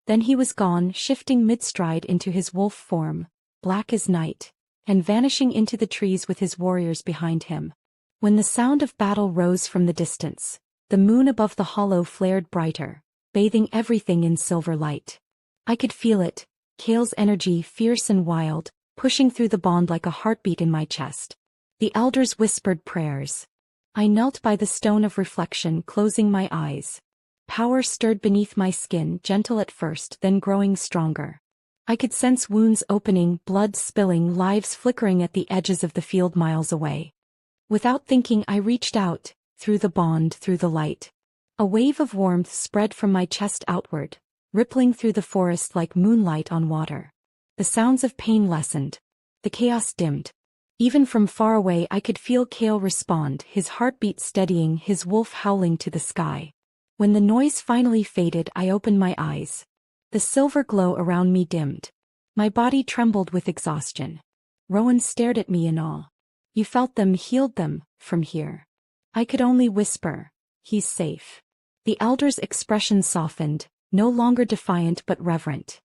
Then he was gone, shifting mid-stride into his wolf form, black as night, and vanishing into the trees with his warriors behind him. When the sound of battle rose from the distance, the moon above the hollow flared brighter, bathing everything in silver light. I could feel it, Kale's energy, fierce and wild, pushing through the bond like a heartbeat in my chest. The elders whispered prayers. I knelt by the stone of reflection, closing my eyes. Power stirred beneath my skin, gentle at first, then growing stronger. I could sense wounds opening, blood spilling, lives flickering at the edges of the field miles away. Without thinking, I reached out, through the bond, through the light. A wave of warmth spread from my chest outward, rippling through the forest like moonlight on water. The sounds of pain lessened. The chaos dimmed. Even from far away I could feel Kale respond, his heartbeat steadying, his wolf howling to the sky. When the noise finally faded, I opened my eyes. The silver glow around me dimmed. My body trembled with exhaustion. Rowan stared at me in awe. You felt them, healed them, from here. I could only whisper, he's safe. The elder's expression softened, no longer defiant but reverent.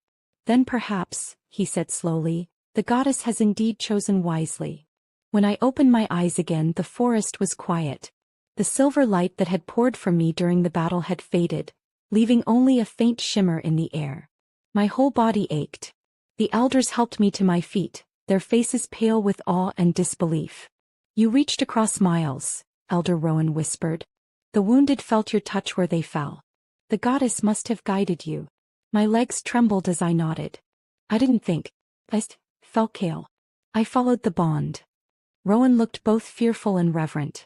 Then perhaps, he said slowly, the goddess has indeed chosen wisely. When I opened my eyes again, the forest was quiet. The silver light that had poured from me during the battle had faded, leaving only a faint shimmer in the air. My whole body ached. The elders helped me to my feet, their faces pale with awe and disbelief. You reached across miles, Elder Rowan whispered. The wounded felt your touch where they fell. The goddess must have guided you. My legs trembled as I nodded. I didn't think. I felt Kale. I followed the bond. Rowan looked both fearful and reverent.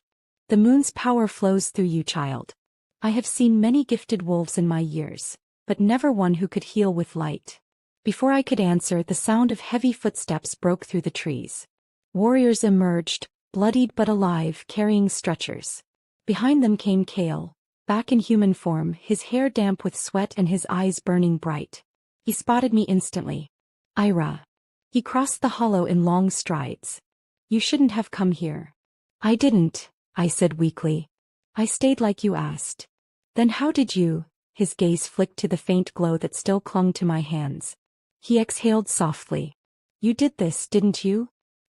The moon's power flows through you, child. I have seen many gifted wolves in my years, but never one who could heal with light. Before I could answer, the sound of heavy footsteps broke through the trees. Warriors emerged, bloodied but alive, carrying stretchers. Behind them came Kale, back in human form, his hair damp with sweat and his eyes burning bright. He spotted me instantly. Ira. He crossed the hollow in long strides. You shouldn't have come here. I didn't, I said weakly. I stayed like you asked. Then how did you? His gaze flicked to the faint glow that still clung to my hands. He exhaled softly. You did this, didn't you?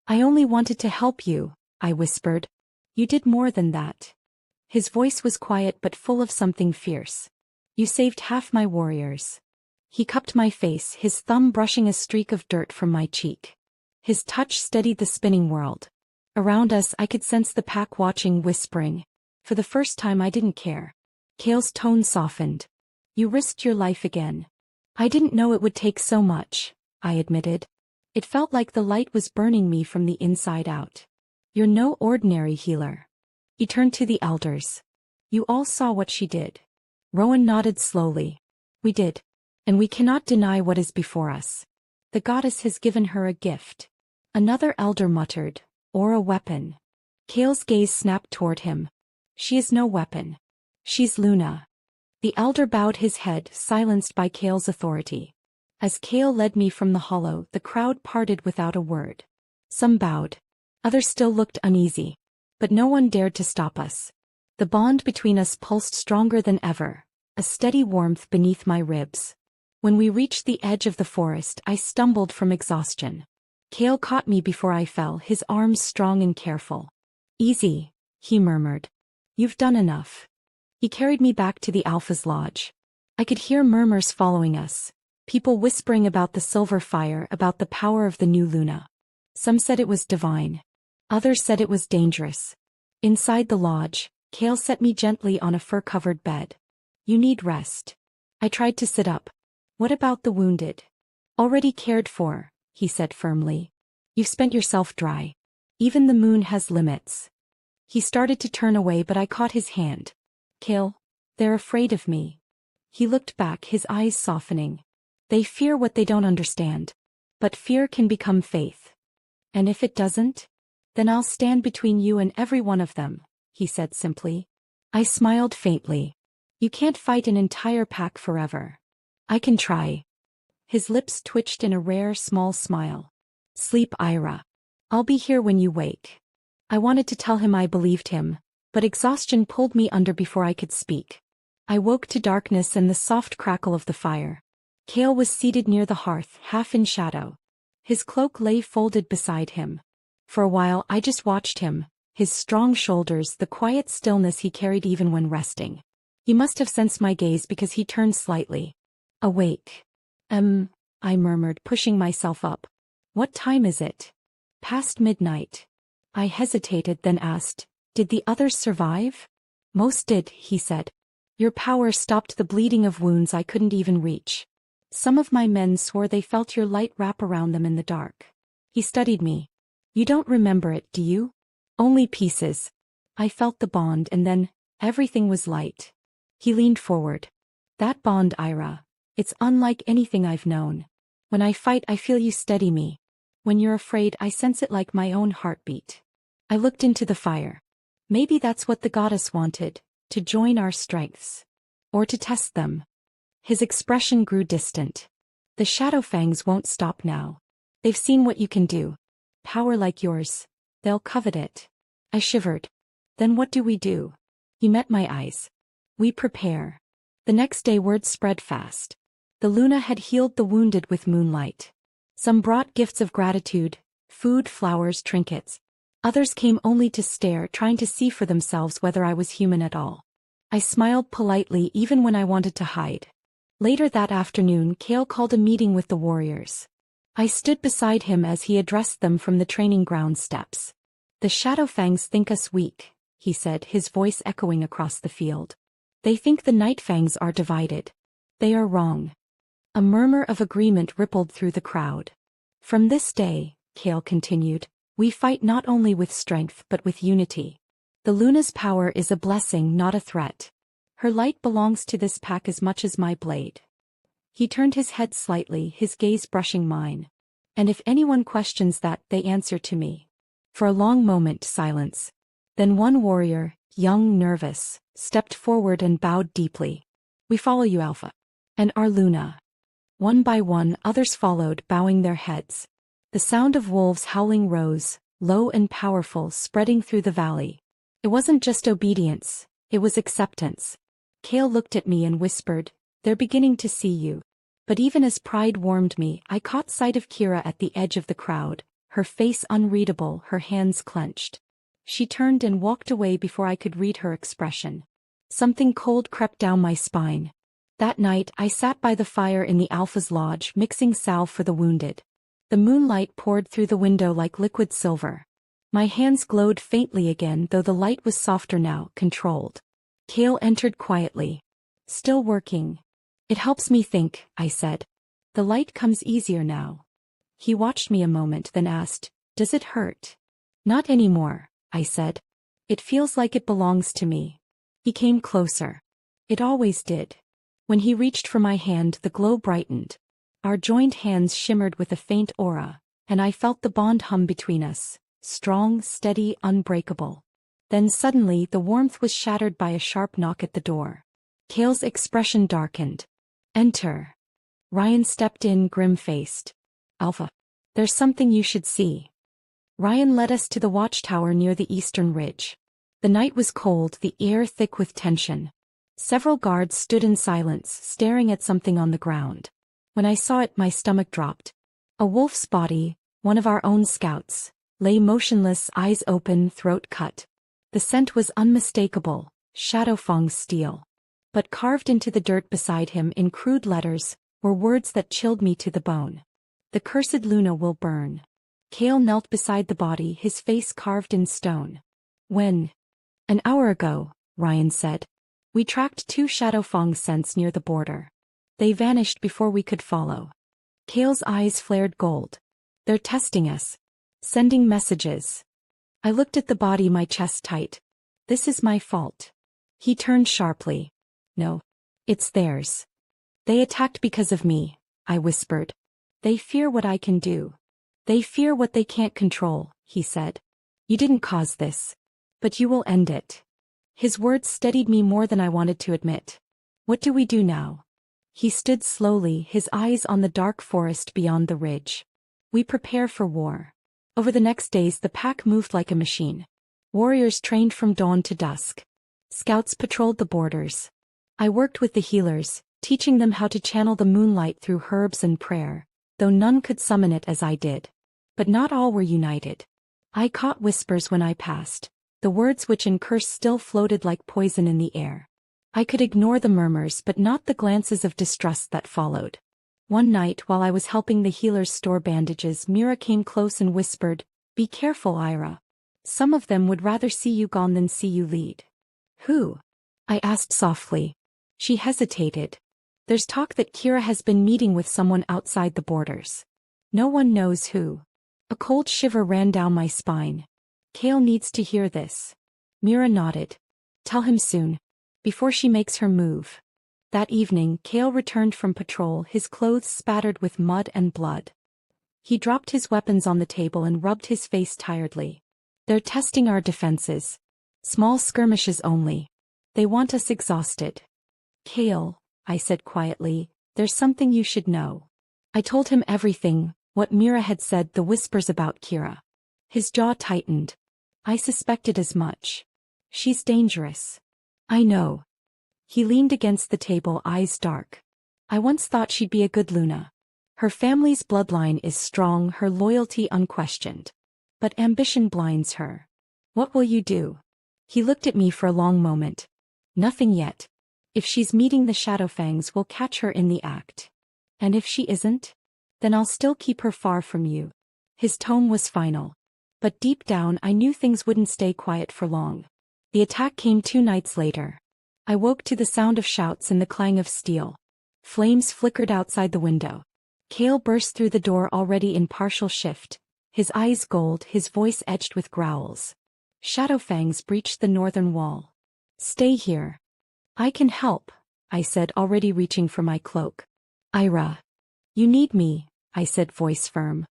I only wanted to help you, I whispered. You did more than that. His voice was quiet but full of something fierce. You saved half my warriors. He cupped my face, his thumb brushing a streak of dirt from my cheek. His touch steadied the spinning world. Around us I could sense the pack watching, whispering. For the first time I didn't care. Kale's tone softened. You risked your life again. I didn't know it would take so much, I admitted. It felt like the light was burning me from the inside out. You're no ordinary healer. He turned to the elders. You all saw what she did. Rowan nodded slowly. We did. And we cannot deny what is before us. The goddess has given her a gift. Another elder muttered. Or a weapon. Kale's gaze snapped toward him. She is no weapon. She's Luna. The elder bowed his head, silenced by Kale's authority. As Kale led me from the hollow, the crowd parted without a word. Some bowed. Others still looked uneasy. But no one dared to stop us. The bond between us pulsed stronger than ever, a steady warmth beneath my ribs. When we reached the edge of the forest, I stumbled from exhaustion. Kale caught me before I fell, his arms strong and careful. Easy, he murmured. You've done enough. He carried me back to the Alpha's lodge. I could hear murmurs following us, people whispering about the silver fire, about the power of the new Luna. Some said it was divine. Others said it was dangerous. Inside the lodge, Kale set me gently on a fur-covered bed. You need rest. I tried to sit up. What about the wounded? Already cared for, he said firmly. You've spent yourself dry. Even the moon has limits. He started to turn away, but I caught his hand. Kale, they're afraid of me. He looked back, his eyes softening. They fear what they don't understand. But fear can become faith. And if it doesn't? Then I'll stand between you and every one of them, he said simply. I smiled faintly. You can't fight an entire pack forever. I can try. His lips twitched in a rare small smile. Sleep, Ira. I'll be here when you wake. I wanted to tell him I believed him, but exhaustion pulled me under before I could speak. I woke to darkness and the soft crackle of the fire. Kale was seated near the hearth, half in shadow. His cloak lay folded beside him. For a while I just watched him, his strong shoulders, the quiet stillness he carried even when resting. He must have sensed my gaze because he turned slightly. Awake. I murmured, pushing myself up. What time is it? Past midnight. I hesitated, then asked, did the others survive? Most did, he said. Your power stopped the bleeding of wounds I couldn't even reach. Some of my men swore they felt your light wrap around them in the dark. He studied me. You don't remember it, do you? Only pieces. I felt the bond and then, everything was light. He leaned forward. That bond, Ira. It's unlike anything I've known. When I fight, I feel you steady me. When you're afraid, I sense it like my own heartbeat. I looked into the fire. Maybe that's what the goddess wanted, to join our strengths. Or to test them. His expression grew distant. The Shadowfangs won't stop now. They've seen what you can do. Power like yours. They'll covet it. I shivered. Then what do we do? He met my eyes. We prepare. The next day word spread fast. The Luna had healed the wounded with moonlight. Some brought gifts of gratitude, food, flowers, trinkets. Others came only to stare, trying to see for themselves whether I was human at all. I smiled politely even when I wanted to hide. Later that afternoon, Kale called a meeting with the warriors. I stood beside him as he addressed them from the training ground steps. The Shadowfangs think us weak, he said, his voice echoing across the field. They think the Nightfangs are divided. They are wrong. A murmur of agreement rippled through the crowd. From this day, Kale continued, we fight not only with strength but with unity. The Luna's power is a blessing, not a threat. Her light belongs to this pack as much as my blade. He turned his head slightly, his gaze brushing mine. And if anyone questions that, they answer to me. For a long moment, silence. Then one warrior, young, nervous, stepped forward and bowed deeply. "We follow you, Alpha. And our Luna." One by one, others followed, bowing their heads. The sound of wolves howling rose, low and powerful, spreading through the valley. It wasn't just obedience, it was acceptance. Kale looked at me and whispered, "They're beginning to see you." But even as pride warmed me, I caught sight of Kira at the edge of the crowd, her face unreadable, her hands clenched. She turned and walked away before I could read her expression. Something cold crept down my spine. That night, I sat by the fire in the Alpha's lodge, mixing salve for the wounded. The moonlight poured through the window like liquid silver. My hands glowed faintly again, though the light was softer now, controlled. Kale entered quietly. "Still working." "It helps me think," I said. "The light comes easier now." He watched me a moment, then asked, "Does it hurt?" "Not anymore," I said. "It feels like it belongs to me." He came closer. "It always did." When he reached for my hand, the glow brightened. Our joined hands shimmered with a faint aura, and I felt the bond hum between us, strong, steady, unbreakable. Then suddenly the warmth was shattered by a sharp knock at the door. Kale's expression darkened. "Enter." Ryan stepped in, grim-faced. "Alpha, there's something you should see." Ryan led us to the watchtower near the eastern ridge. The night was cold, the air thick with tension. Several guards stood in silence, staring at something on the ground. When I saw it, my stomach dropped. A wolf's body, one of our own scouts, lay motionless, eyes open, throat cut. The scent was unmistakable, Shadowfang's steel. But carved into the dirt beside him in crude letters were words that chilled me to the bone. "The cursed Luna will burn." Kale knelt beside the body, his face carved in stone. "When?" "An hour ago," Ryan said. "We tracked 2 Shadowfang scents near the border. They vanished before we could follow." Kale's eyes flared gold. "They're testing us. Sending messages." I looked at the body, my chest tight. "This is my fault." He turned sharply. "No. It's theirs. They attacked because of me," I whispered. "They fear what I can do. They fear what they can't control," he said. "You didn't cause this. But you will end it." His words steadied me more than I wanted to admit. "What do we do now?" He stood slowly, his eyes on the dark forest beyond the ridge. "We prepare for war." Over the next days the pack moved like a machine. Warriors trained from dawn to dusk. Scouts patrolled the borders. I worked with the healers, teaching them how to channel the moonlight through herbs and prayer, though none could summon it as I did. But not all were united. I caught whispers when I passed. The words witch and curse still floated like poison in the air. I could ignore the murmurs but not the glances of distrust that followed. One night while I was helping the healers store bandages, Mira came close and whispered, "Be careful, Ira. Some of them would rather see you gone than see you lead." "Who?" I asked softly. She hesitated. "There's talk that Kira has been meeting with someone outside the borders. No one knows who." A cold shiver ran down my spine. "Kale needs to hear this." Mira nodded. "Tell him soon. Before she makes her move." That evening, Kale returned from patrol, his clothes spattered with mud and blood. He dropped his weapons on the table and rubbed his face tiredly. "They're testing our defenses. Small skirmishes only. They want us exhausted." "Kale," I said quietly, "there's something you should know." I told him everything, what Mira had said, the whispers about Kira. His jaw tightened. "I suspected as much. She's dangerous." "I know." He leaned against the table, eyes dark. "I once thought she'd be a good Luna. Her family's bloodline is strong, her loyalty unquestioned. But ambition blinds her. What will you do?" He looked at me for a long moment. "Nothing yet. If she's meeting the Shadowfangs, we'll catch her in the act. And if she isn't? Then I'll still keep her far from you." His tone was final. But deep down I knew things wouldn't stay quiet for long. The attack came 2 nights later. I woke to the sound of shouts and the clang of steel. Flames flickered outside the window. Kale burst through the door, already in partial shift, his eyes gold, his voice edged with growls. "Shadowfangs breached the northern wall. Stay here." "I can help," I said, already reaching for my cloak. Ira. You need me, I said, voice firm.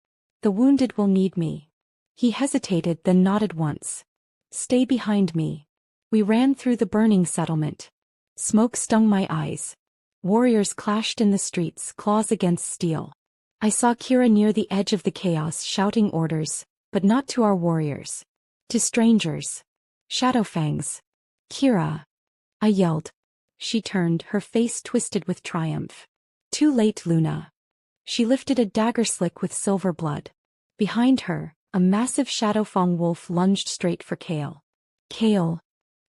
The wounded will need me. He hesitated, then nodded once. Stay behind me. We ran through the burning settlement. Smoke stung my eyes. Warriors clashed in the streets, claws against steel. I saw Kira near the edge of the chaos shouting orders, but not to our warriors. To strangers. Shadowfangs. Kira. I yelled. She turned, her face twisted with triumph. Too late, Luna. She lifted a dagger slick with silver blood. Behind her, a massive Shadowfang wolf lunged straight for Kale. Kale.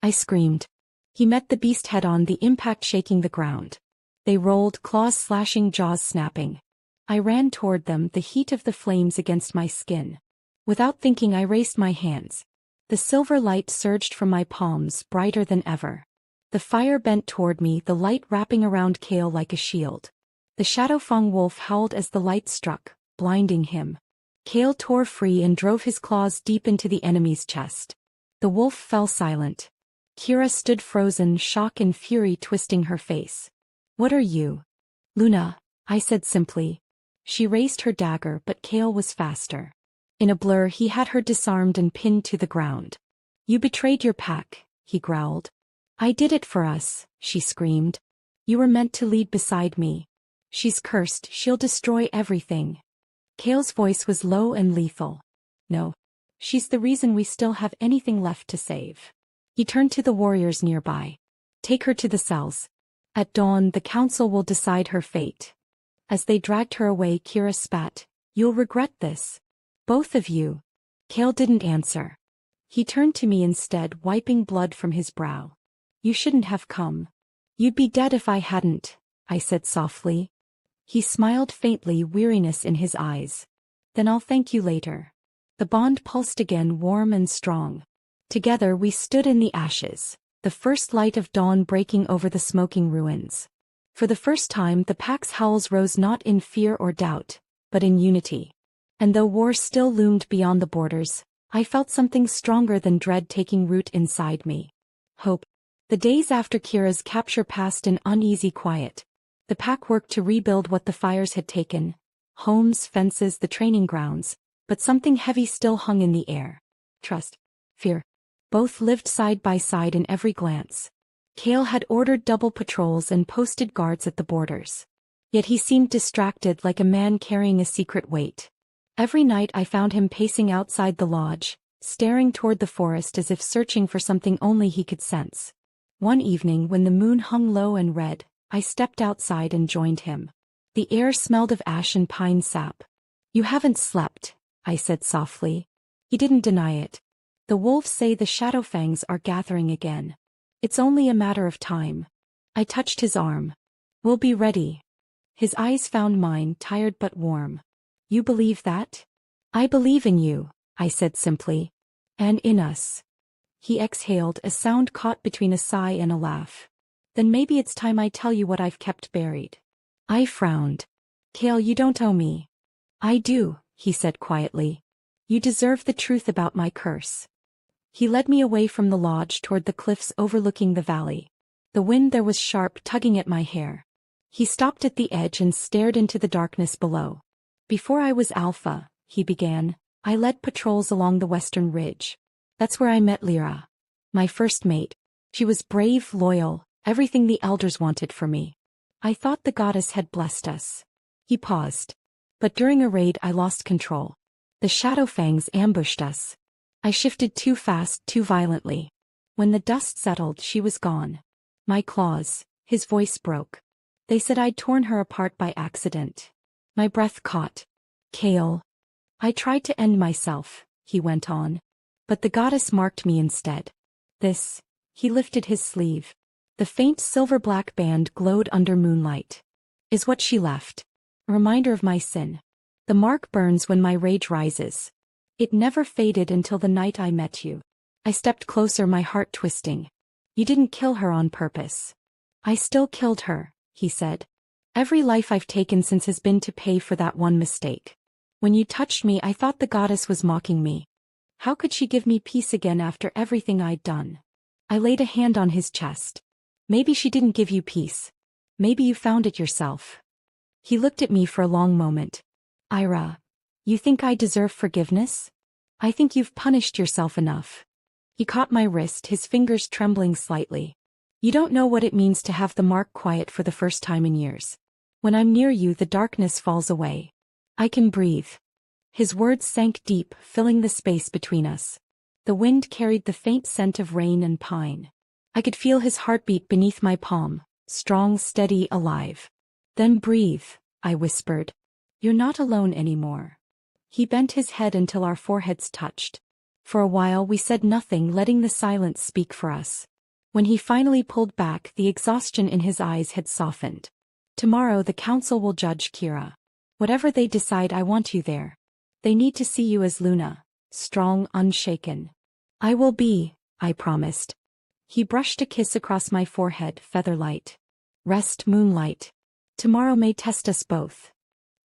I screamed. He met the beast head-on, the impact shaking the ground. They rolled, claws slashing, jaws snapping. I ran toward them, the heat of the flames against my skin. Without thinking, I raised my hands. The silver light surged from my palms, brighter than ever. The fire bent toward me, the light wrapping around Kale like a shield. The Shadowfang wolf howled as the light struck, blinding him. Kale tore free and drove his claws deep into the enemy's chest. The wolf fell silent. Kira stood frozen, shock and fury twisting her face. What are you? Luna, I said simply. She raised her dagger, but Kale was faster. In a blur, he had her disarmed and pinned to the ground. You betrayed your pack, he growled. I did it for us, she screamed. You were meant to lead beside me. She's cursed, she'll destroy everything. Kale's voice was low and lethal. No. She's the reason we still have anything left to save. He turned to the warriors nearby. Take her to the cells. At dawn, the council will decide her fate. As they dragged her away, Kira spat. You'll regret this. Both of you. Kale didn't answer. He turned to me instead, wiping blood from his brow. You shouldn't have come. You'd be dead if I hadn't, I said softly. He smiled faintly, weariness in his eyes. Then I'll thank you later. The bond pulsed again, warm and strong. Together we stood in the ashes, the first light of dawn breaking over the smoking ruins. For the first time, the pack's howls rose not in fear or doubt, but in unity. And though war still loomed beyond the borders, I felt something stronger than dread taking root inside me. Hope. The days after Kira's capture passed in uneasy quiet. The pack worked to rebuild what the fires had taken. Homes, fences, the training grounds. But something heavy still hung in the air. Trust. Fear. Both lived side by side in every glance. Kale had ordered double patrols and posted guards at the borders. Yet he seemed distracted, like a man carrying a secret weight. Every night I found him pacing outside the lodge, staring toward the forest as if searching for something only he could sense. One evening, when the moon hung low and red, I stepped outside and joined him. The air smelled of ash and pine sap. You haven't slept, I said softly. He didn't deny it. The wolves say the Shadowfangs are gathering again. It's only a matter of time. I touched his arm. We'll be ready. His eyes found mine, tired but warm. You believe that? I believe in you, I said simply. And in us. He exhaled, a sound caught between a sigh and a laugh. Then maybe it's time I tell you what I've kept buried. I frowned. Kale, you don't owe me. I do, he said quietly. You deserve the truth about my curse. He led me away from the lodge toward the cliffs overlooking the valley. The wind there was sharp, tugging at my hair. He stopped at the edge and stared into the darkness below. Before I was Alpha, he began, I led patrols along the western ridge. That's where I met Lyra. My first mate. She was brave, loyal, everything the elders wanted for me. I thought the goddess had blessed us. He paused. But during a raid I lost control. The Shadowfangs ambushed us. I shifted too fast, too violently. When the dust settled, she was gone. My claws. His voice broke. They said I'd torn her apart by accident. My breath caught. Kale. I tried to end myself, he went on. But the goddess marked me instead. This. He lifted his sleeve. The faint silver-black band glowed under moonlight. Is what she left. A reminder of my sin. The mark burns when my rage rises. It never faded until the night I met you. I stepped closer, my heart twisting. You didn't kill her on purpose. I still killed her, he said. Every life I've taken since has been to pay for that one mistake. When you touched me, I thought the goddess was mocking me. How could she give me peace again after everything I'd done? I laid a hand on his chest. Maybe she didn't give you peace. Maybe you found it yourself. He looked at me for a long moment. Ira, you think I deserve forgiveness? I think you've punished yourself enough. He caught my wrist, his fingers trembling slightly. You don't know what it means to have the mark quiet for the first time in years. When I'm near you, the darkness falls away. I can breathe. His words sank deep, filling the space between us. The wind carried the faint scent of rain and pine. I could feel his heartbeat beneath my palm, strong, steady, alive. Then breathe, I whispered. You're not alone anymore. He bent his head until our foreheads touched. For a while we said nothing, letting the silence speak for us. When he finally pulled back, the exhaustion in his eyes had softened. Tomorrow the council will judge Kira. Whatever they decide, I want you there. They need to see you as Luna, strong, unshaken. I will be, I promised. He brushed a kiss across my forehead, featherlight. Rest, moonlight. Tomorrow may test us both.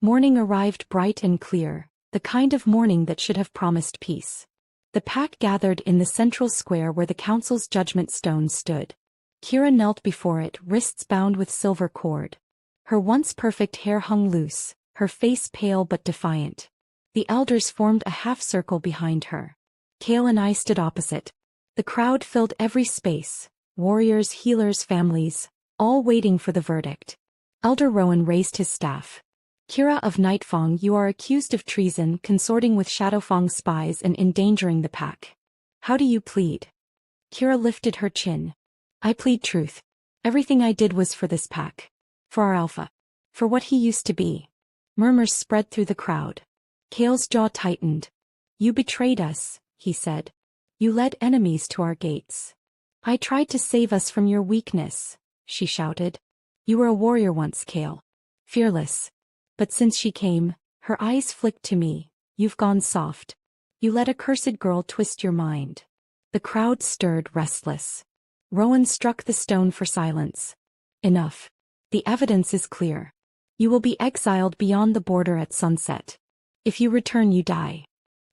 Morning arrived bright and clear, the kind of morning that should have promised peace. The pack gathered in the central square where the council's judgment stone stood. Kira knelt before it, wrists bound with silver cord. Her once perfect hair hung loose, her face pale but defiant. The elders formed a half-circle behind her. Kale and I stood opposite. The crowd filled every space, warriors, healers, families, all waiting for the verdict. Elder Rowan raised his staff. Kira of Nightfang, you are accused of treason, consorting with Shadowfang spies and endangering the pack. How do you plead? Kira lifted her chin. I plead truth. Everything I did was for this pack. For our alpha. For what he used to be. Murmurs spread through the crowd. Kale's jaw tightened. You betrayed us, he said. You led enemies to our gates. I tried to save us from your weakness, she shouted. You were a warrior once, Kale. Fearless. But since she came, her eyes flicked to me. You've gone soft. You let a cursed girl twist your mind. The crowd stirred, restless. Rowan struck the stone for silence. Enough. The evidence is clear. You will be exiled beyond the border at sunset. If you return, you die.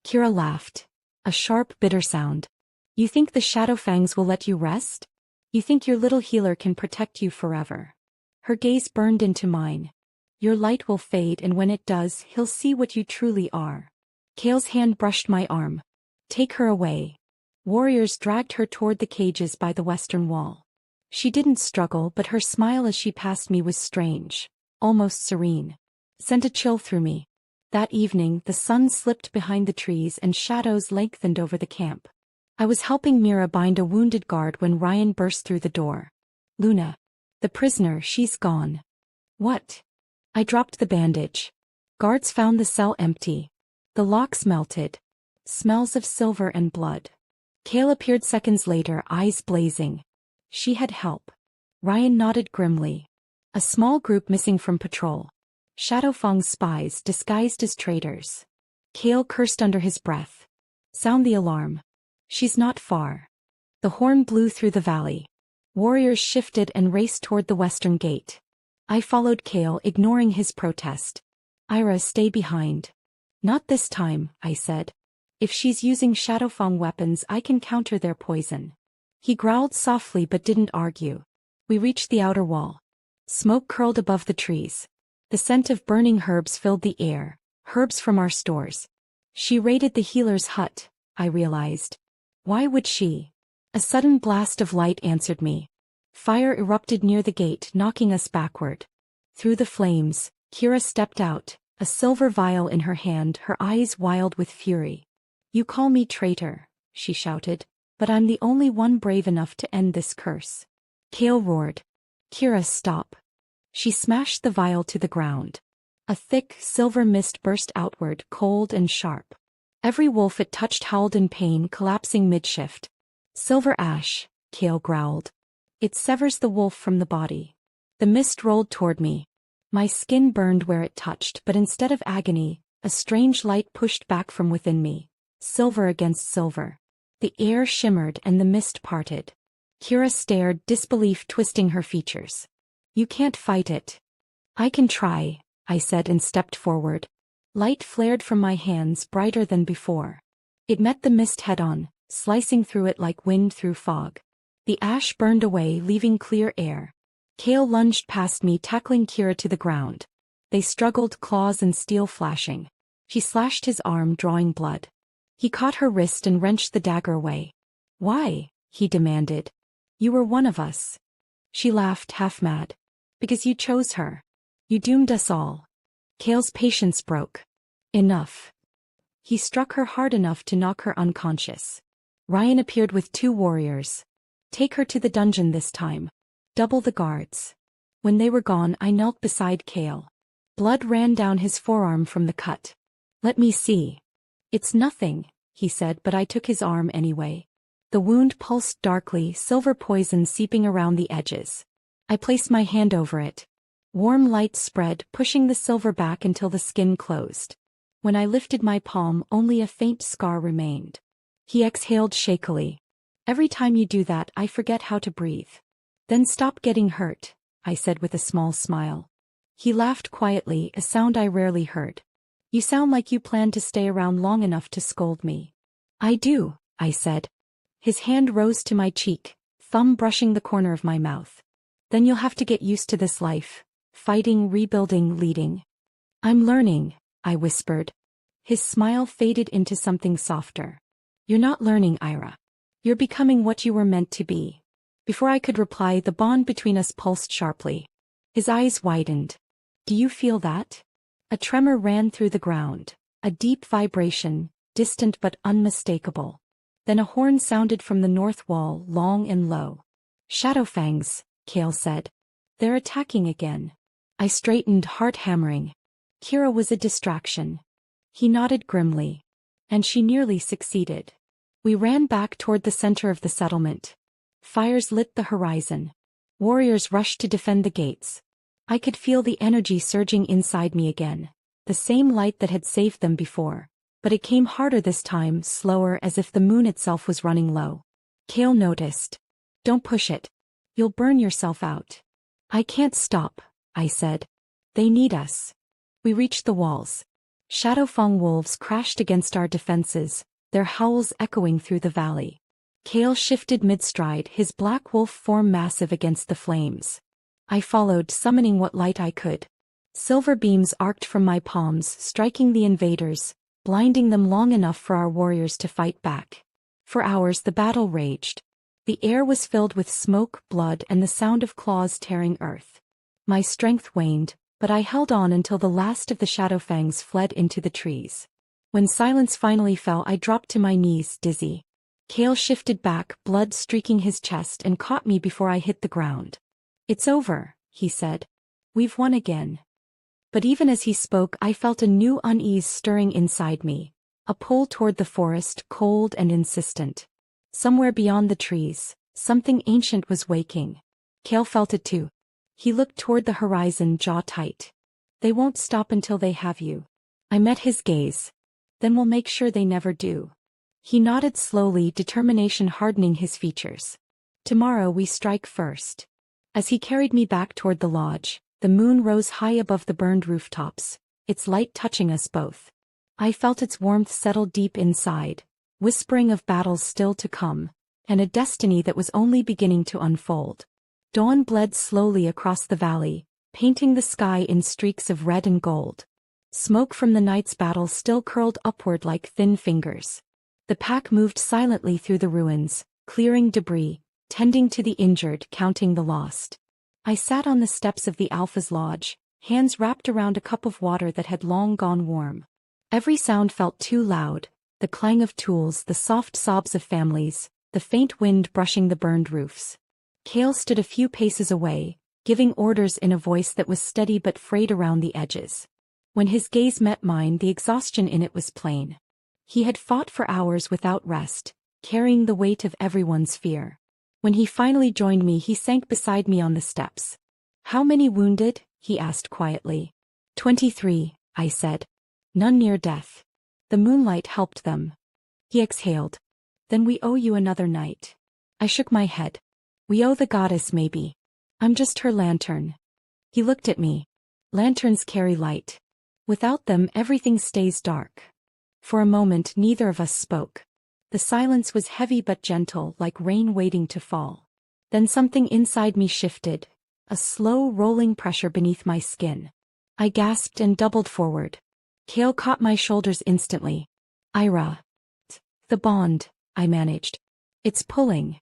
Kira laughed. A sharp, bitter sound. You think the Shadowfangs will let you rest? You think your little healer can protect you forever? Her gaze burned into mine. Your light will fade, and when it does, he'll see what you truly are. Kale's hand brushed my arm. Take her away. Warriors dragged her toward the cages by the western wall. She didn't struggle, but her smile as she passed me was strange, almost serene. Sent a chill through me. That evening, the sun slipped behind the trees and shadows lengthened over the camp. I was helping Mira bind a wounded guard when Ryan burst through the door. Luna. The prisoner, she's gone. What? I dropped the bandage. Guards found the cell empty. The locks melted. Smells of silver and blood. Kale appeared seconds later, eyes blazing. She had help. Ryan nodded grimly. A small group missing from patrol. Shadowfang's spies disguised as traitors. Kale cursed under his breath. Sound the alarm. She's not far. The horn blew through the valley. Warriors shifted and raced toward the western gate. I followed Kale, ignoring his protest. Ira, stay behind. Not this time, I said. If she's using Shadowfang weapons, I can counter their poison. He growled softly but didn't argue. We reached the outer wall. Smoke curled above the trees. The scent of burning herbs filled the air, herbs from our stores. She raided the healer's hut, I realized. Why would she? A sudden blast of light answered me. Fire erupted near the gate, knocking us backward. Through the flames, Kira stepped out, a silver vial in her hand, her eyes wild with fury. You call me traitor, she shouted, but I'm the only one brave enough to end this curse. Kale roared. Kira, stop. She smashed the vial to the ground. A thick, silver mist burst outward, cold and sharp. Every wolf it touched howled in pain, collapsing mid-shift. Silver ash, Kale growled. It severs the wolf from the body. The mist rolled toward me. My skin burned where it touched, but instead of agony, a strange light pushed back from within me. Silver against silver. The air shimmered and the mist parted. Kira stared, disbelief twisting her features. You can't fight it. I can try, I said and stepped forward. Light flared from my hands, brighter than before. It met the mist head-on, slicing through it like wind through fog. The ash burned away, leaving clear air. Kale lunged past me, tackling Kira to the ground. They struggled, claws and steel flashing. She slashed his arm, drawing blood. He caught her wrist and wrenched the dagger away. "Why?" he demanded. "You were one of us." She laughed, half mad. "Because you chose her. You doomed us all." Kale's patience broke. "Enough." He struck her hard enough to knock her unconscious. Ryan appeared with 2 warriors. "Take her to the dungeon this time. Double the guards." When they were gone, I knelt beside Kale. Blood ran down his forearm from the cut. "Let me see." "It's nothing," he said, but I took his arm anyway. The wound pulsed darkly, silver poison seeping around the edges. I placed my hand over it. Warm light spread, pushing the silver back until the skin closed. When I lifted my palm, only a faint scar remained. He exhaled shakily. "Every time you do that, I forget how to breathe." "Then stop getting hurt," I said with a small smile. He laughed quietly, a sound I rarely heard. "You sound like you plan to stay around long enough to scold me." "I do," I said. His hand rose to my cheek, thumb brushing the corner of my mouth. "Then you'll have to get used to this life. Fighting, rebuilding, leading." "I'm learning," I whispered. His smile faded into something softer. "You're not learning, Ira. You're becoming what you were meant to be." Before I could reply, the bond between us pulsed sharply. His eyes widened. "Do you feel that?" A tremor ran through the ground, a deep vibration, distant but unmistakable. Then a horn sounded from the north wall, long and low. "Shadowfangs," Kale said. "They're attacking again." I straightened, heart hammering. Kira was a distraction. He nodded grimly. And she nearly succeeded. We ran back toward the center of the settlement. Fires lit the horizon. Warriors rushed to defend the gates. I could feel the energy surging inside me again. The same light that had saved them before. But it came harder this time, slower, as if the moon itself was running low. Kale noticed. "Don't push it. You'll burn yourself out." "I can't stop," I said. "They need us." We reached the walls. Shadowfang wolves crashed against our defenses, their howls echoing through the valley. Kale shifted mid-stride, his black wolf form massive against the flames. I followed, summoning what light I could. Silver beams arced from my palms, striking the invaders, blinding them long enough for our warriors to fight back. For hours the battle raged. The air was filled with smoke, blood, and the sound of claws tearing earth. My strength waned, but I held on until the last of the Shadowfangs fled into the trees. When silence finally fell, I dropped to my knees, dizzy. Kale shifted back, blood streaking his chest, and caught me before I hit the ground. "It's over," he said. "We've won again." But even as he spoke, I felt a new unease stirring inside me, a pull toward the forest, cold and insistent. Somewhere beyond the trees, something ancient was waking. Kale felt it too. He looked toward the horizon, jaw tight. "They won't stop until they have you." I met his gaze. "Then we'll make sure they never do." He nodded slowly, determination hardening his features. "Tomorrow we strike first." As he carried me back toward the lodge, the moon rose high above the burned rooftops, its light touching us both. I felt its warmth settle deep inside, whispering of battles still to come, and a destiny that was only beginning to unfold. Dawn bled slowly across the valley, painting the sky in streaks of red and gold. Smoke from the night's battle still curled upward like thin fingers. The pack moved silently through the ruins, clearing debris, tending to the injured, counting the lost. I sat on the steps of the Alpha's lodge, hands wrapped around a cup of water that had long gone warm. Every sound felt too loud, the clang of tools, the soft sobs of families, the faint wind brushing the burned roofs. Kale stood a few paces away, giving orders in a voice that was steady but frayed around the edges. When his gaze met mine, the exhaustion in it was plain. He had fought for hours without rest, carrying the weight of everyone's fear. When he finally joined me, he sank beside me on the steps. "How many wounded?" he asked quietly. 23, I said. "None near death. The moonlight helped them." He exhaled. "Then we owe you another night." I shook my head. "We owe the goddess maybe. I'm just her lantern." He looked at me. "Lanterns carry light. Without them everything stays dark." For a moment neither of us spoke. The silence was heavy but gentle, like rain waiting to fall. Then something inside me shifted, a slow rolling pressure beneath my skin. I gasped and doubled forward. Kale caught my shoulders instantly. Ira. The bond, I managed. It's pulling.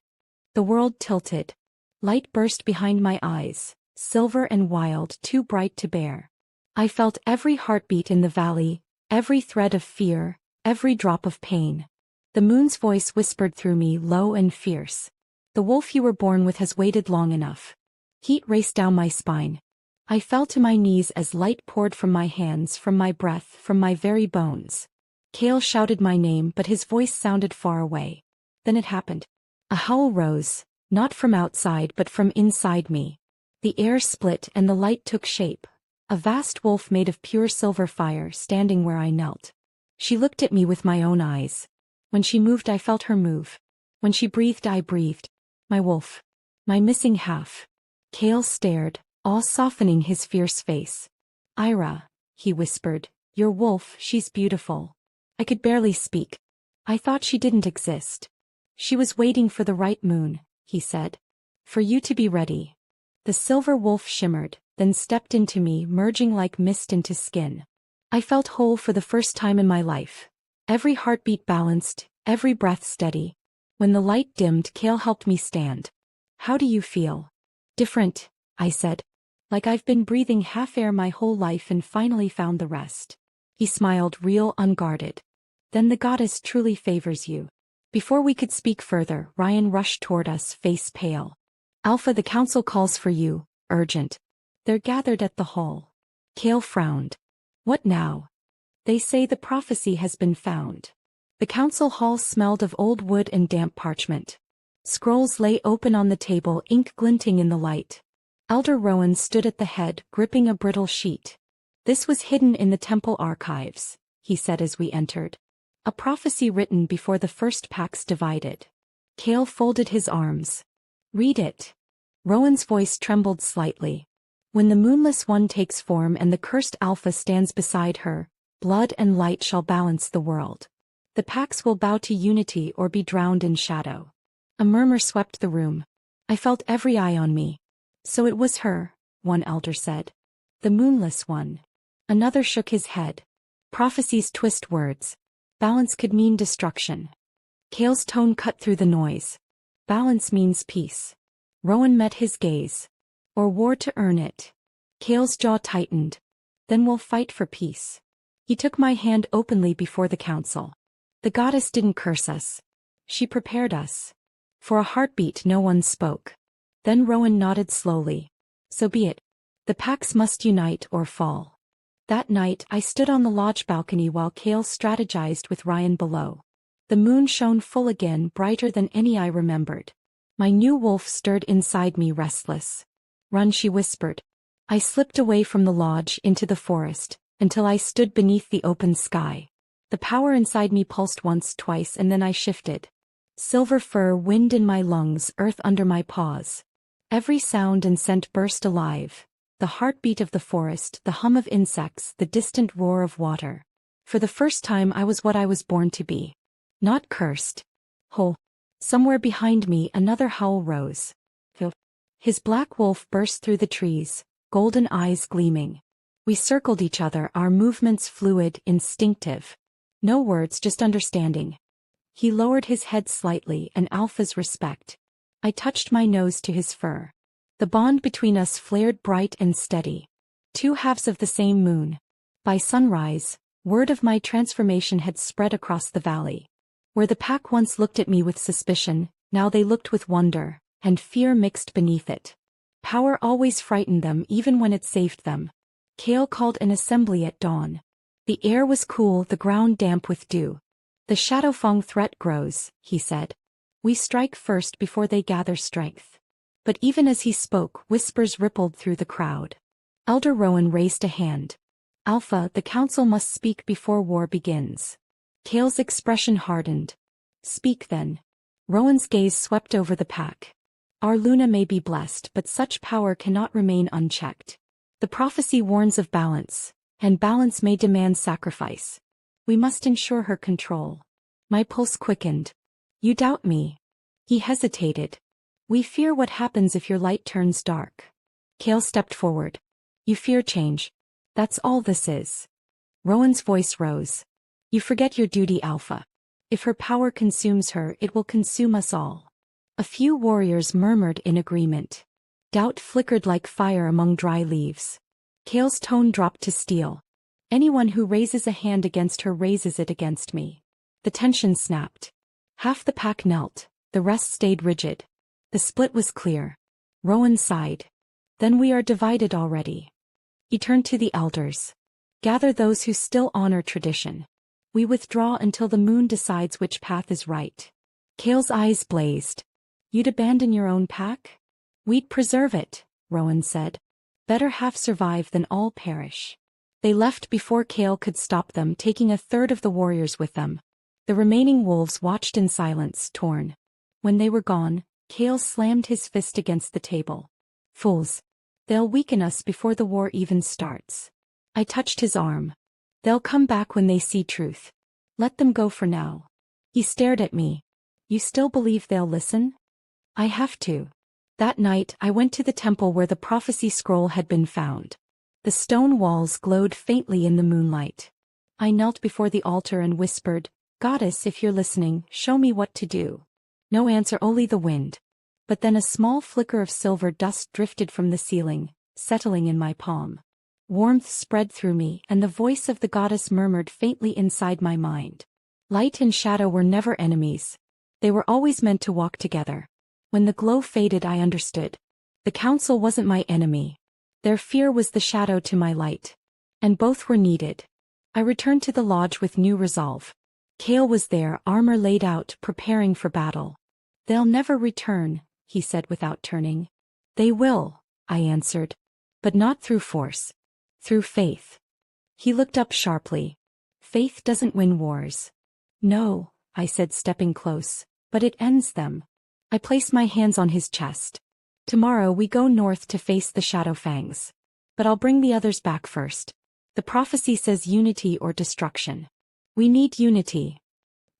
The world tilted. Light burst behind my eyes, silver and wild, too bright to bear. I felt every heartbeat in the valley, every thread of fear, every drop of pain. The moon's voice whispered through me, low and fierce. The wolf you were born with has waited long enough. Heat raced down my spine. I fell to my knees as light poured from my hands, from my breath, from my very bones. Kale shouted my name, but his voice sounded far away. Then it happened. A howl rose, not from outside but from inside me. The air split and the light took shape. A vast wolf made of pure silver fire standing where I knelt. She looked at me with my own eyes. When she moved I felt her move. When she breathed I breathed. My wolf. My missing half. Kale stared, awe softening his fierce face. Ira, he whispered, your wolf, she's beautiful. I could barely speak. I thought she didn't exist. She was waiting for the right moon, he said. For you to be ready. The silver wolf shimmered, then stepped into me, merging like mist into skin. I felt whole for the first time in my life. Every heartbeat balanced, every breath steady. When the light dimmed, Kale helped me stand. How do you feel? Different, I said. Like I've been breathing half air my whole life and finally found the rest. He smiled, real, unguarded. Then the goddess truly favors you. Before we could speak further, Ryan rushed toward us, face pale. Alpha, the council calls for you, urgent. They're gathered at the hall. Kale frowned. What now? They say the prophecy has been found. The council hall smelled of old wood and damp parchment. Scrolls lay open on the table, ink glinting in the light. Elder Rowan stood at the head, gripping a brittle sheet. This was hidden in the temple archives, he said as we entered. A prophecy written before the first packs divided. Kale folded his arms. Read it. Rowan's voice trembled slightly. When the moonless one takes form and the cursed Alpha stands beside her, blood and light shall balance the world. The packs will bow to unity or be drowned in shadow. A murmur swept the room. I felt every eye on me. So it was her, one elder said. The moonless one. Another shook his head. Prophecies twist words. Balance could mean destruction. Kale's tone cut through the noise. Balance means peace. Rowan met his gaze. Or war to earn it. Kale's jaw tightened. Then we'll fight for peace. He took my hand openly before the council. The goddess didn't curse us. She prepared us. For a heartbeat no one spoke. Then Rowan nodded slowly. So be it. The packs must unite or fall. That night I stood on the lodge balcony while Kale strategized with Ryan below. The moon shone full again, brighter than any I remembered. My new wolf stirred inside me, restless. Run, she whispered. I slipped away from the lodge into the forest, until I stood beneath the open sky. The power inside me pulsed once, twice, and then I shifted. Silver fur, wind in my lungs, earth under my paws. Every sound and scent burst alive. The heartbeat of the forest, the hum of insects, the distant roar of water. For the first time I was what I was born to be. Not cursed. Whole. Somewhere behind me another howl rose. His black wolf burst through the trees, golden eyes gleaming. We circled each other, our movements fluid, instinctive. No words, just understanding. He lowered his head slightly, an alpha's respect. I touched my nose to his fur. The bond between us flared bright and steady. Two halves of the same moon. By sunrise, word of my transformation had spread across the valley. Where the pack once looked at me with suspicion, now they looked with wonder, and fear mixed beneath it. Power always frightened them even when it saved them. Kale called an assembly at dawn. The air was cool, the ground damp with dew. The Shadowfang threat grows, he said. We strike first before they gather strength. But even as he spoke, whispers rippled through the crowd. Elder Rowan raised a hand. Alpha, the council must speak before war begins. Kale's expression hardened. Speak then. Rowan's gaze swept over the pack. Our Luna may be blessed, but such power cannot remain unchecked. The prophecy warns of balance, and balance may demand sacrifice. We must ensure her control. My pulse quickened. You doubt me? He hesitated. We fear what happens if your light turns dark. Kale stepped forward. You fear change. That's all this is. Rowan's voice rose. You forget your duty, Alpha. If her power consumes her, it will consume us all. A few warriors murmured in agreement. Doubt flickered like fire among dry leaves. Kale's tone dropped to steel. Anyone who raises a hand against her raises it against me. The tension snapped. Half the pack knelt, the rest stayed rigid. The split was clear. Rowan sighed. Then we are divided already. He turned to the elders. Gather those who still honor tradition. We withdraw until the moon decides which path is right. Kale's eyes blazed. You'd abandon your own pack? We'd preserve it, Rowan said. Better half survive than all perish. They left before Kale could stop them, taking a third of the warriors with them. The remaining wolves watched in silence, torn. When they were gone, Kale slammed his fist against the table. Fools. They'll weaken us before the war even starts. I touched his arm. They'll come back when they see truth. Let them go for now. He stared at me. You still believe they'll listen? I have to. That night I went to the temple where the prophecy scroll had been found. The stone walls glowed faintly in the moonlight. I knelt before the altar and whispered, Goddess, if you're listening, show me what to do. No answer, only the wind. But then a small flicker of silver dust drifted from the ceiling, settling in my palm. Warmth spread through me, and the voice of the goddess murmured faintly inside my mind. Light and shadow were never enemies. They were always meant to walk together. When the glow faded, I understood. The council wasn't my enemy. Their fear was the shadow to my light. And both were needed. I returned to the lodge with new resolve. Kale was there, armor laid out, preparing for battle. They'll never return, he said without turning. They will, I answered. But not through force. Through faith. He looked up sharply. Faith doesn't win wars. No, I said, stepping close, but it ends them. I placed my hands on his chest. Tomorrow we go north to face the Shadow Fangs. But I'll bring the others back first. The prophecy says unity or destruction. We need unity.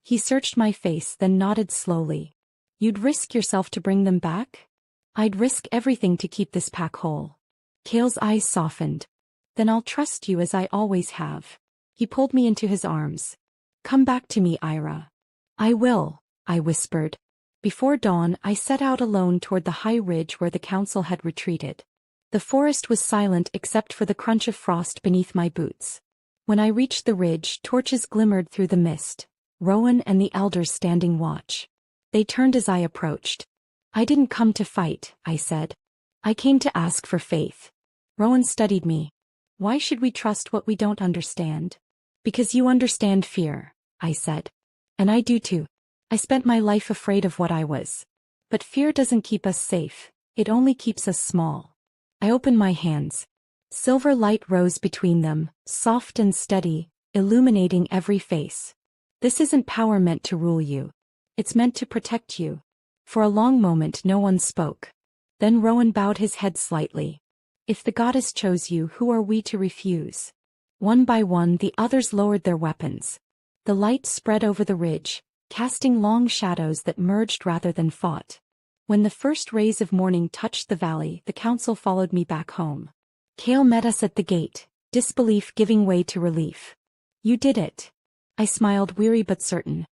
He searched my face, then nodded slowly. You'd risk yourself to bring them back? I'd risk everything to keep this pack whole. Kale's eyes softened. Then I'll trust you as I always have. He pulled me into his arms. Come back to me, Ira. I will, I whispered. Before dawn, I set out alone toward the high ridge where the council had retreated. The forest was silent except for the crunch of frost beneath my boots. When I reached the ridge, torches glimmered through the mist. Rowan and the elders standing watch. They turned as I approached. I didn't come to fight, I said. I came to ask for faith. Rowan studied me. Why should we trust what we don't understand? Because you understand fear, I said. And I do too. I spent my life afraid of what I was. But fear doesn't keep us safe, it only keeps us small. I opened my hands. Silver light rose between them, soft and steady, illuminating every face. This isn't power meant to rule you. It's meant to protect you. For a long moment no one spoke. Then Rowan bowed his head slightly. If the goddess chose you, who are we to refuse? One by one the others lowered their weapons. The light spread over the ridge, casting long shadows that merged rather than fought. When the first rays of morning touched the valley, the council followed me back home. Kale met us at the gate, disbelief giving way to relief. You did it. I smiled, weary but certain.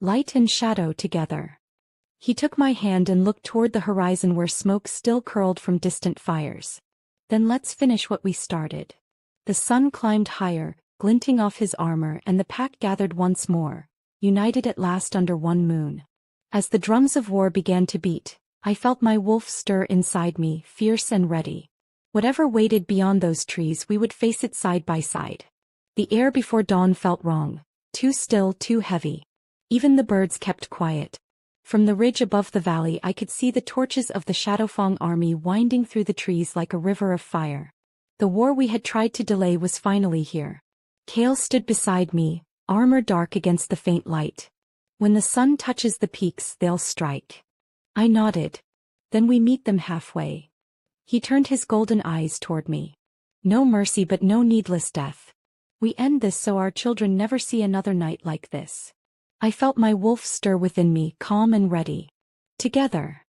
Light and shadow together. He took my hand and looked toward the horizon where smoke still curled from distant fires. Then let's finish what we started. The sun climbed higher, glinting off his armor, and the pack gathered once more, united at last under one moon. As the drums of war began to beat, I felt my wolf stir inside me, fierce and ready. Whatever waited beyond those trees, we would face it side by side. The air before dawn felt wrong, too still, too heavy. Even the birds kept quiet. From the ridge above the valley I could see the torches of the Shadowfang army winding through the trees like a river of fire. The war we had tried to delay was finally here. Kale stood beside me, armor dark against the faint light. When the sun touches the peaks, they'll strike. I nodded. Then we meet them halfway. He turned his golden eyes toward me. No mercy but no needless death. We end this so our children never see another night like this. I felt my wolf stir within me, calm and ready. Together.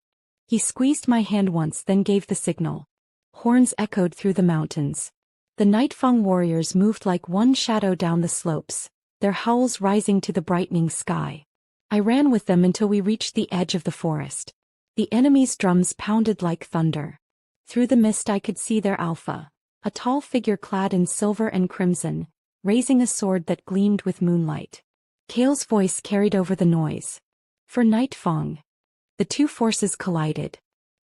He squeezed my hand once, then gave the signal. Horns echoed through the mountains. The Nightfang warriors moved like one shadow down the slopes, their howls rising to the brightening sky. I ran with them until we reached the edge of the forest. The enemy's drums pounded like thunder. Through the mist I could see their alpha, a tall figure clad in silver and crimson, raising a sword that gleamed with moonlight. Kale's voice carried over the noise. For Nightfang. The two forces collided.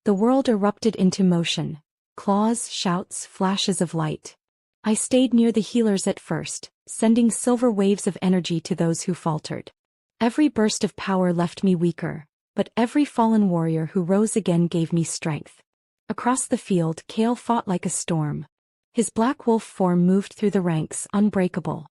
The world erupted into motion. Claws, shouts, flashes of light. I stayed near the healers at first, sending silver waves of energy to those who faltered. Every burst of power left me weaker, but every fallen warrior who rose again gave me strength. Across the field, Kale fought like a storm. His black wolf form moved through the ranks, unbreakable.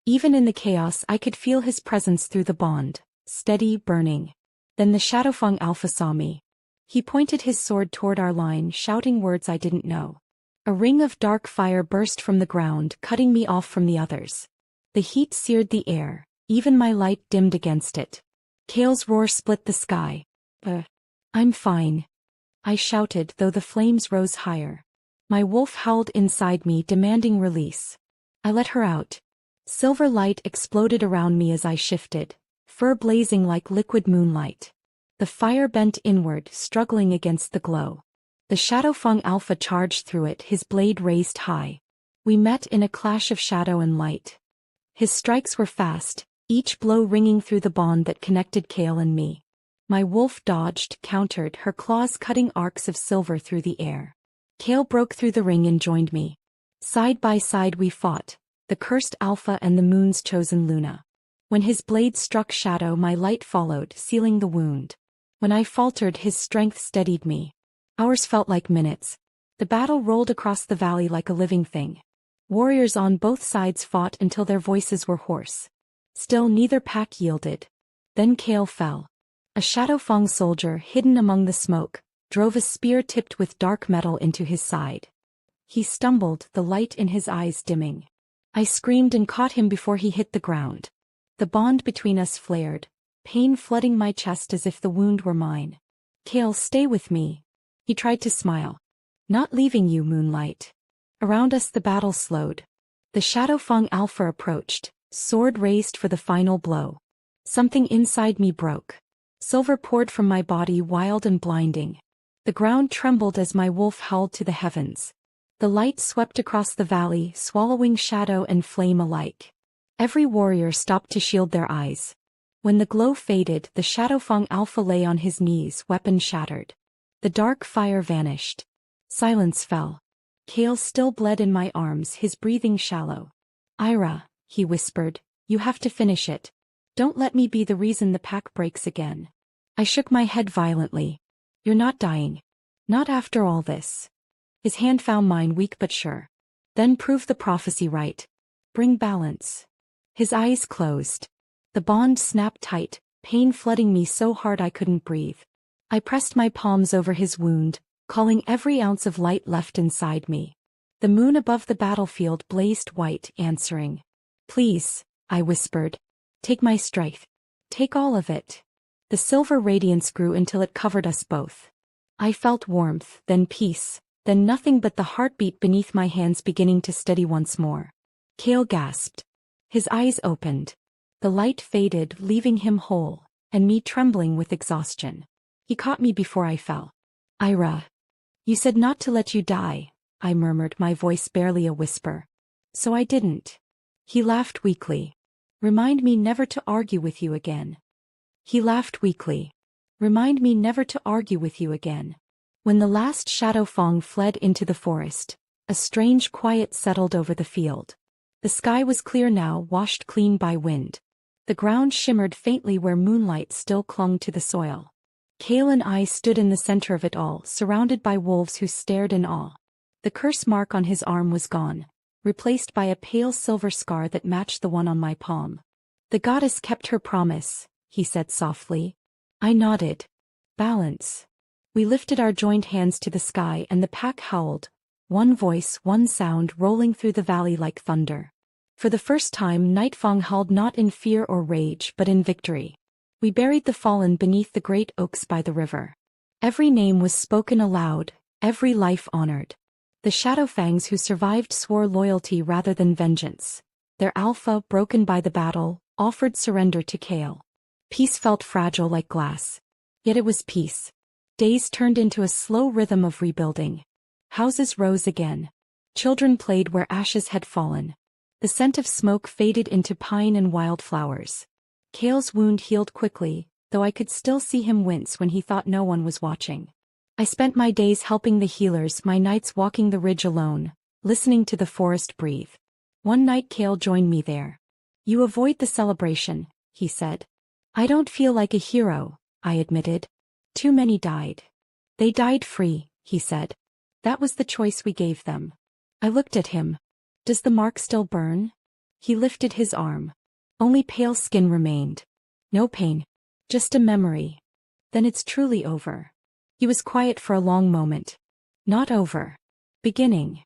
Even in the chaos I could feel his presence through the bond, steady, burning. Then the Shadowfang Alpha saw me. He pointed his sword toward our line, shouting words I didn't know. A ring of dark fire burst from the ground, cutting me off from the others. The heat seared the air, even my light dimmed against it. Kale's roar split the sky. I'm fine," I shouted, though the flames rose higher. My wolf howled inside me, demanding release. I let her out. Silver light exploded around me as I shifted, fur blazing like liquid moonlight. The fire bent inward, struggling against the glow. The Shadowfang Alpha charged through it, his blade raised high. We met in a clash of shadow and light. His strikes were fast, each blow ringing through the bond that connected Kale and me. My wolf dodged, countered, her claws cutting arcs of silver through the air. Kale broke through the ring and joined me. Side by side we fought, the cursed Alpha and the moon's chosen Luna. When his blade struck shadow, my light followed, sealing the wound. When I faltered, his strength steadied me. Hours felt like minutes. The battle rolled across the valley like a living thing. Warriors on both sides fought until their voices were hoarse. Still neither pack yielded. Then Kale fell. A Shadowfang soldier, hidden among the smoke, drove a spear tipped with dark metal into his side. He stumbled, the light in his eyes dimming. I screamed and caught him before he hit the ground. The bond between us flared, pain flooding my chest as if the wound were mine. "Kale, stay with me." He tried to smile. "Not leaving you, Moonlight." Around us the battle slowed. The Shadowfang Alpha approached, sword raised for the final blow. Something inside me broke. Silver poured from my body, wild and blinding. The ground trembled as my wolf howled to the heavens. The light swept across the valley, swallowing shadow and flame alike. Every warrior stopped to shield their eyes. When the glow faded, the Shadowfang Alpha lay on his knees, weapon shattered. The dark fire vanished. Silence fell. Kale still bled in my arms, his breathing shallow. "Ira," he whispered, "you have to finish it. Don't let me be the reason the pack breaks again." I shook my head violently. "You're not dying. Not after all this." His hand found mine, weak but sure. "Then prove the prophecy right. Bring balance." His eyes closed. The bond snapped tight, pain flooding me so hard I couldn't breathe. I pressed my palms over his wound, calling every ounce of light left inside me. The moon above the battlefield blazed white, answering. "Please," I whispered. "Take my strength. Take all of it." The silver radiance grew until it covered us both. I felt warmth, then peace, then nothing but the heartbeat beneath my hands beginning to steady once more. Kale gasped. His eyes opened. The light faded, leaving him whole, and me trembling with exhaustion. He caught me before I fell. "Ira. You said not to let you die," I murmured, my voice barely a whisper. "So I didn't." He laughed weakly. "Remind me never to argue with you again." He laughed weakly. "Remind me never to argue with you again." When the last Shadowfang fled into the forest, a strange quiet settled over the field. The sky was clear now, washed clean by wind. The ground shimmered faintly where moonlight still clung to the soil. Kale and I stood in the center of it all, surrounded by wolves who stared in awe. The curse mark on his arm was gone, replaced by a pale silver scar that matched the one on my palm. "The goddess kept her promise," he said softly. I nodded. "Balance." We lifted our joined hands to the sky and the pack howled, one voice, one sound rolling through the valley like thunder. For the first time, Nightfang howled not in fear or rage but in victory. We buried the fallen beneath the great oaks by the river. Every name was spoken aloud, every life honored. The Shadowfangs who survived swore loyalty rather than vengeance. Their alpha, broken by the battle, offered surrender to Kale. Peace felt fragile like glass. Yet it was peace. Days turned into a slow rhythm of rebuilding. Houses rose again. Children played where ashes had fallen. The scent of smoke faded into pine and wildflowers. Kale's wound healed quickly, though I could still see him wince when he thought no one was watching. I spent my days helping the healers, my nights walking the ridge alone, listening to the forest breathe. One night Kale joined me there. "You avoid the celebration," he said. "I don't feel like a hero," I admitted. "Too many died." "They died free," he said. "That was the choice we gave them." I looked at him. "Does the mark still burn?" He lifted his arm. Only pale skin remained. No pain. Just a memory. "Then it's truly over." He was quiet for a long moment. "Not over. Beginning."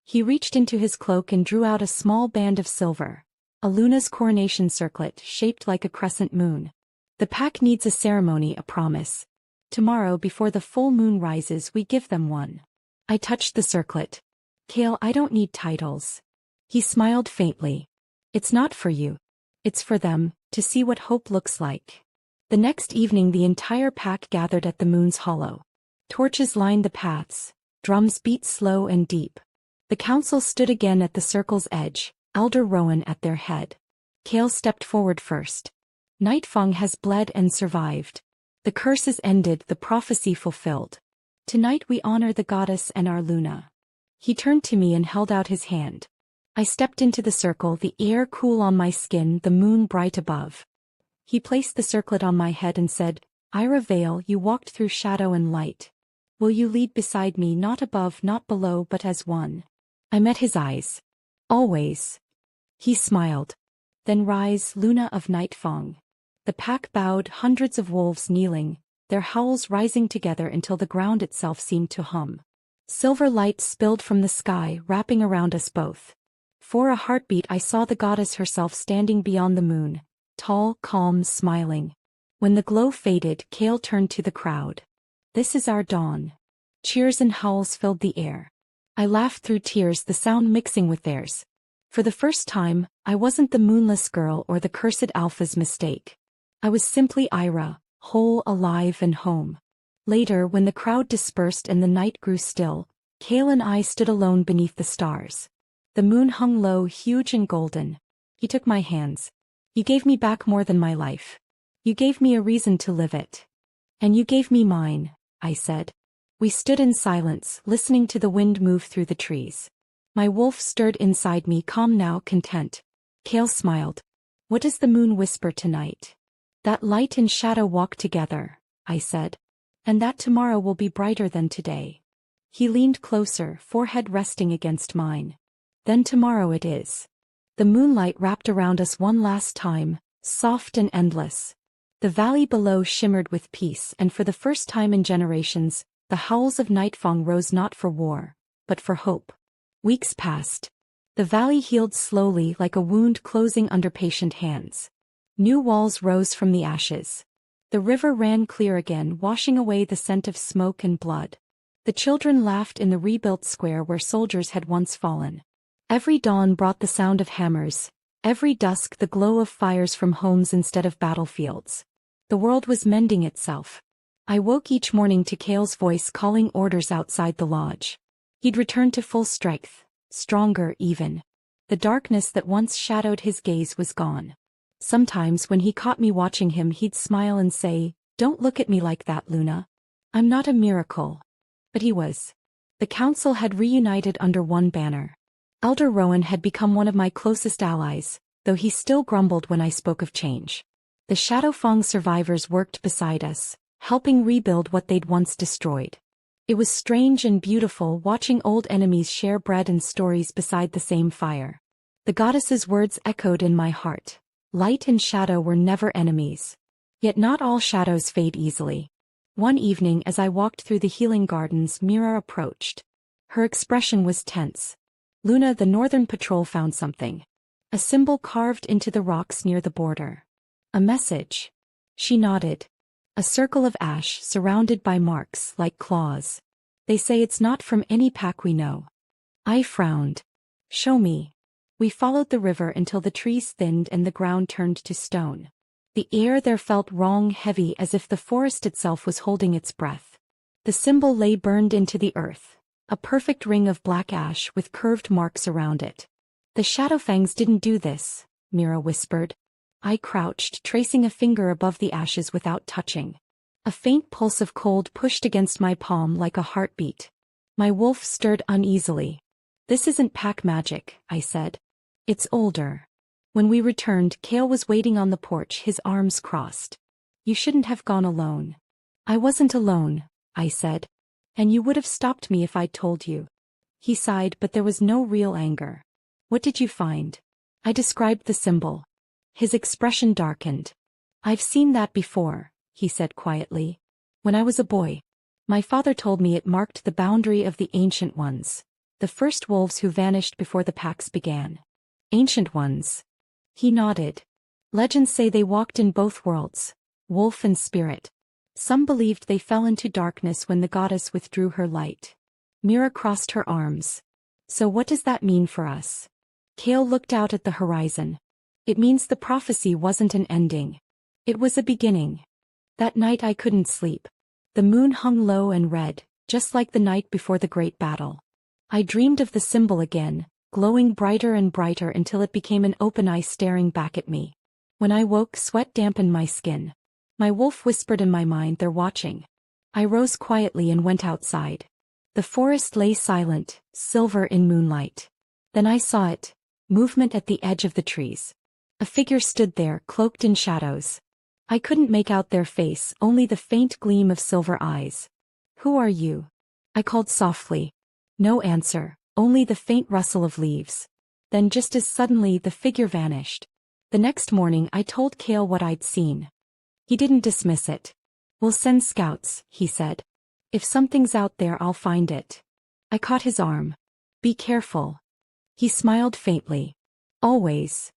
He reached into his cloak and drew out a small band of silver. A Luna's coronation circlet shaped like a crescent moon. "The pack needs a ceremony, a promise. Tomorrow before the full moon rises we give them one." I touched the circlet. "Kale, I don't need titles." He smiled faintly. "It's not for you. It's for them, to see what hope looks like." The next evening the entire pack gathered at the moon's hollow. Torches lined the paths. Drums beat slow and deep. The council stood again at the circle's edge, Elder Rowan at their head. Kale stepped forward first. "Nightfang has bled and survived. The curse is ended, the prophecy fulfilled. Tonight we honor the goddess and our Luna." He turned to me and held out his hand. I stepped into the circle, the air cool on my skin, the moon bright above. He placed the circlet on my head and said, "Ira Vale, you walked through shadow and light. Will you lead beside me, not above, not below, but as one?" I met his eyes. "Always." He smiled. "Then rise, Luna of Nightfang." The pack bowed, hundreds of wolves kneeling, their howls rising together until the ground itself seemed to hum. Silver light spilled from the sky, wrapping around us both. For a heartbeat I saw the goddess herself standing beyond the moon, tall, calm, smiling. When the glow faded, Kale turned to the crowd. "This is our dawn." Cheers and howls filled the air. I laughed through tears, the sound mixing with theirs. For the first time, I wasn't the moonless girl or the cursed alpha's mistake. I was simply Ira, whole, alive, and home. Later, when the crowd dispersed and the night grew still, Kale and I stood alone beneath the stars. The moon hung low, huge and golden. He took my hands. "You gave me back more than my life. You gave me a reason to live it." "And you gave me mine," I said. We stood in silence, listening to the wind move through the trees. My wolf stirred inside me, calm now, content. Kale smiled. "What does the moon whisper tonight?" "That light and shadow walk together," I said. "And that tomorrow will be brighter than today." He leaned closer, forehead resting against mine. "Then tomorrow it is." The moonlight wrapped around us one last time, soft and endless. The valley below shimmered with peace, and for the first time in generations, the howls of Nightfang rose not for war, but for hope. Weeks passed. The valley healed slowly, like a wound closing under patient hands. New walls rose from the ashes. The river ran clear again, washing away the scent of smoke and blood. The children laughed in the rebuilt square where soldiers had once fallen. Every dawn brought the sound of hammers, every dusk the glow of fires from homes instead of battlefields. The world was mending itself. I woke each morning to Kale's voice calling orders outside the lodge. He'd returned to full strength, stronger even. The darkness that once shadowed his gaze was gone. Sometimes when he caught me watching him, he'd smile and say, "Don't look at me like that, Luna. I'm not a miracle." But he was. The council had reunited under one banner. Elder Rowan had become one of my closest allies, though he still grumbled when I spoke of change. The Shadowfang survivors worked beside us, helping rebuild what they'd once destroyed. It was strange and beautiful watching old enemies share bread and stories beside the same fire. The goddess's words echoed in my heart. Light and shadow were never enemies. Yet not all shadows fade easily. One evening as I walked through the healing gardens, Mira approached. Her expression was tense. "Luna, the Northern Patrol found something. A symbol carved into the rocks near the border. A message." She nodded. A circle of ash surrounded by marks like claws. They say it's not from any pack we know. I frowned. Show me. We followed the river until the trees thinned and the ground turned to stone. The air there felt wrong, heavy, as if the forest itself was holding its breath. The symbol lay burned into the earth, a perfect ring of black ash with curved marks around it. The Shadowfangs didn't do this, Mira whispered. I crouched, tracing a finger above the ashes without touching. A faint pulse of cold pushed against my palm like a heartbeat. My wolf stirred uneasily. This isn't pack magic, I said. It's older. When we returned, Kale was waiting on the porch, his arms crossed. You shouldn't have gone alone. I wasn't alone, I said. And you would have stopped me if I'd told you. He sighed, but there was no real anger. What did you find? I described the symbol. His expression darkened. I've seen that before, he said quietly. When I was a boy. My father told me it marked the boundary of the Ancient Ones, the first wolves who vanished before the packs began. Ancient Ones. He nodded. Legends say they walked in both worlds, wolf and spirit. Some believed they fell into darkness when the goddess withdrew her light. Mira crossed her arms. So what does that mean for us? Kale looked out at the horizon. It means the prophecy wasn't an ending. It was a beginning. That night I couldn't sleep. The moon hung low and red, just like the night before the great battle. I dreamed of the symbol again, glowing brighter and brighter until it became an open eye staring back at me. When I woke, sweat dampened my skin. My wolf whispered in my mind, they're watching. I rose quietly and went outside. The forest lay silent, silver in moonlight. Then I saw it, movement at the edge of the trees. A figure stood there, cloaked in shadows. I couldn't make out their face, only the faint gleam of silver eyes. Who are you? I called softly. No answer, only the faint rustle of leaves. Then just as suddenly the figure vanished. The next morning I told Kale what I'd seen. He didn't dismiss it. We'll send scouts, he said. If something's out there, I'll find it. I caught his arm. Be careful. He smiled faintly. Always.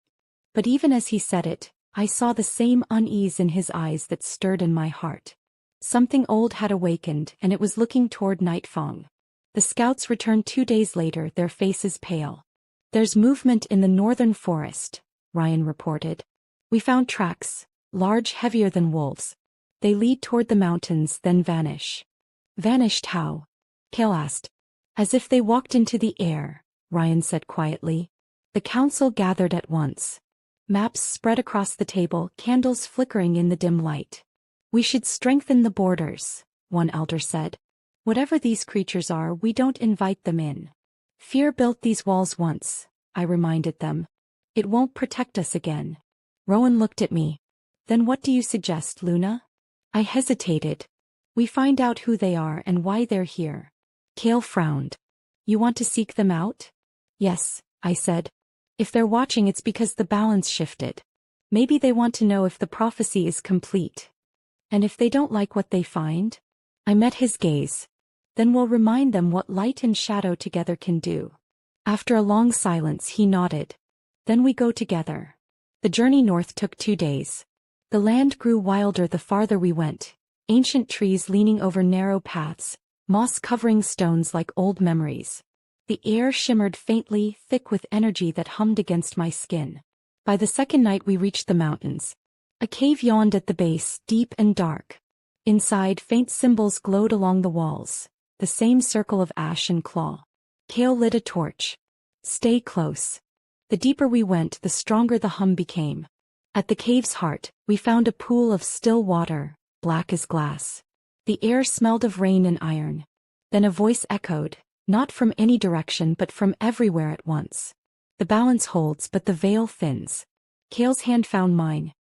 But even as he said it, I saw the same unease in his eyes that stirred in my heart. Something old had awakened, and it was looking toward Nightfang. The scouts returned 2 days later, their faces pale. There's movement in the northern forest, Ryan reported. We found tracks, large, heavier than wolves. They lead toward the mountains, then vanish. Vanished how? Kale asked. As if they walked into the air, Ryan said quietly. The council gathered at once. Maps spread across the table, candles flickering in the dim light. We should strengthen the borders, one elder said. Whatever these creatures are, we don't invite them in. Fear built these walls once, I reminded them. It won't protect us again. Rowan looked at me. Then what do you suggest, Luna? I hesitated. We find out who they are and why they're here. Kale frowned. You want to seek them out? Yes, I said. If they're watching, it's because the balance shifted. Maybe they want to know if the prophecy is complete. And if they don't like what they find? I met his gaze. Then we'll remind them what light and shadow together can do. After a long silence, he nodded. Then we go together. The journey north took 2 days. The land grew wilder the farther we went, ancient trees leaning over narrow paths, moss covering stones like old memories. The air shimmered faintly, thick with energy that hummed against my skin. By the second night we reached the mountains. A cave yawned at the base, deep and dark. Inside, faint symbols glowed along the walls, the same circle of ash and claw. Kale lit a torch. Stay close. The deeper we went, the stronger the hum became. At the cave's heart, we found a pool of still water, black as glass. The air smelled of rain and iron. Then a voice echoed, not from any direction but from everywhere at once. The balance holds, but the veil thins. Kale's hand found mine.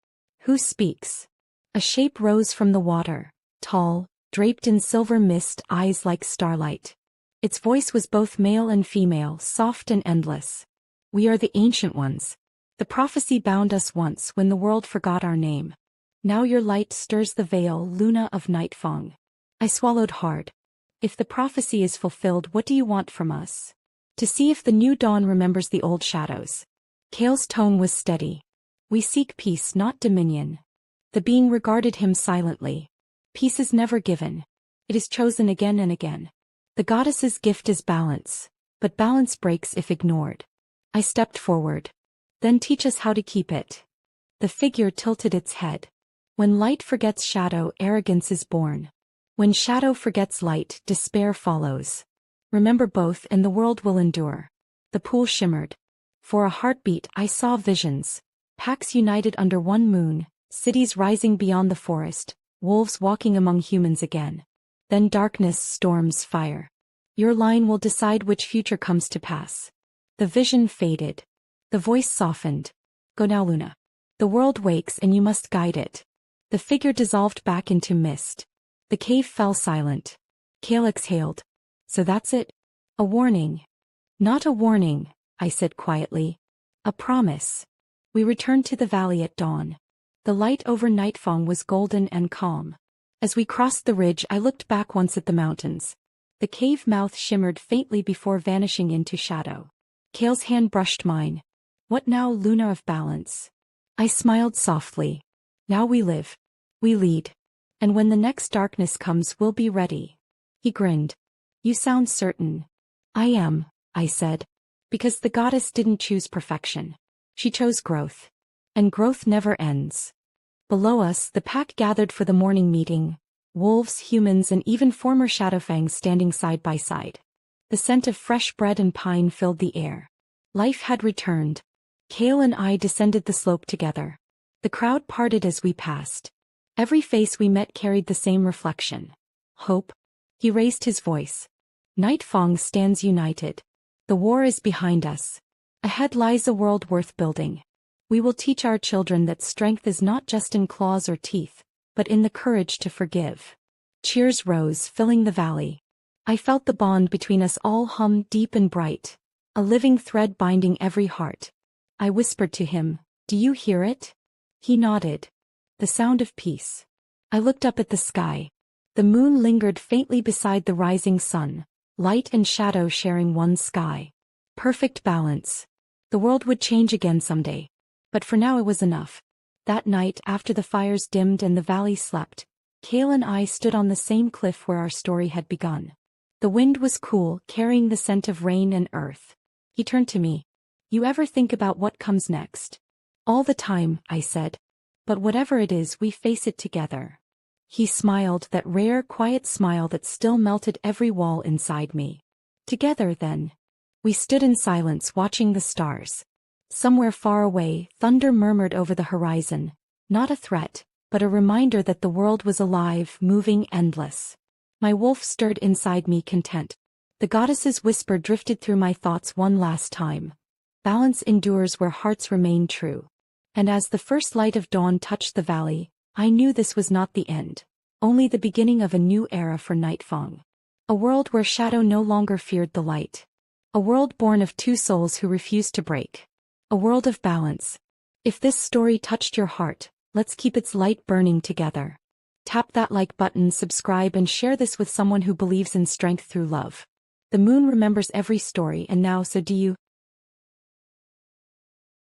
Who speaks? A shape rose from the water, tall, draped in silver mist, eyes like starlight. Its voice was both male and female, soft and endless. We are the Ancient Ones. The prophecy bound us once when the world forgot our name. Now your light stirs the veil, Luna of Nightfang. I swallowed hard. If the prophecy is fulfilled, what do you want from us? To see if the new dawn remembers the old shadows. Kale's tone was steady. We seek peace, not dominion. The being regarded him silently. Peace is never given. It is chosen again and again. The goddess's gift is balance, but balance breaks if ignored. I stepped forward. Then teach us how to keep it. The figure tilted its head. When light forgets shadow, arrogance is born. When shadow forgets light, despair follows. Remember both and the world will endure. The pool shimmered. For a heartbeat I saw visions. Packs united under one moon, cities rising beyond the forest, wolves walking among humans again. Then darkness, storms, fire. Your line will decide which future comes to pass. The vision faded. The voice softened. Go now, Luna. The world wakes and you must guide it. The figure dissolved back into mist. The cave fell silent. Kale exhaled. So that's it? A warning. Not a warning, I said quietly. A promise. We returned to the valley at dawn. The light over Nightfang was golden and calm. As we crossed the ridge, I looked back once at the mountains. The cave mouth shimmered faintly before vanishing into shadow. Kale's hand brushed mine. What now, Luna of balance? I smiled softly. Now we live. We lead. And when the next darkness comes, we'll be ready. He grinned. You sound certain. I am, I said. Because the goddess didn't choose perfection. She chose growth. And growth never ends. Below us, the pack gathered for the morning meeting. Wolves, humans, and even former Shadowfangs standing side by side. The scent of fresh bread and pine filled the air. Life had returned. Kale and I descended the slope together. The crowd parted as we passed. Every face we met carried the same reflection. Hope. He raised his voice. Nightfang stands united. The war is behind us. Ahead lies a world worth building. We will teach our children that strength is not just in claws or teeth, but in the courage to forgive. Cheers rose, filling the valley. I felt the bond between us all hum deep and bright, a living thread binding every heart. I whispered to him, "Do you hear it?" He nodded. The sound of peace. I looked up at the sky. The moon lingered faintly beside the rising sun, light and shadow sharing one sky. Perfect balance. The world would change again someday. But for now it was enough. That night, after the fires dimmed and the valley slept, Kale and I stood on the same cliff where our story had begun. The wind was cool, carrying the scent of rain and earth. He turned to me. You ever think about what comes next? All the time, I said. But whatever it is, we face it together. He smiled, that rare, quiet smile that still melted every wall inside me. Together, then. We stood in silence, watching the stars. Somewhere far away, thunder murmured over the horizon. Not a threat, but a reminder that the world was alive, moving, endless. My wolf stirred inside me, content. The goddess's whisper drifted through my thoughts one last time. Balance endures where hearts remain true. And as the first light of dawn touched the valley, I knew this was not the end, only the beginning of a new era for Nightfang. A world where shadow no longer feared the light. A world born of two souls who refused to break. A world of balance. If this story touched your heart, let's keep its light burning together. Tap that like button, subscribe, and share this with someone who believes in strength through love. The moon remembers every story, and now so do you.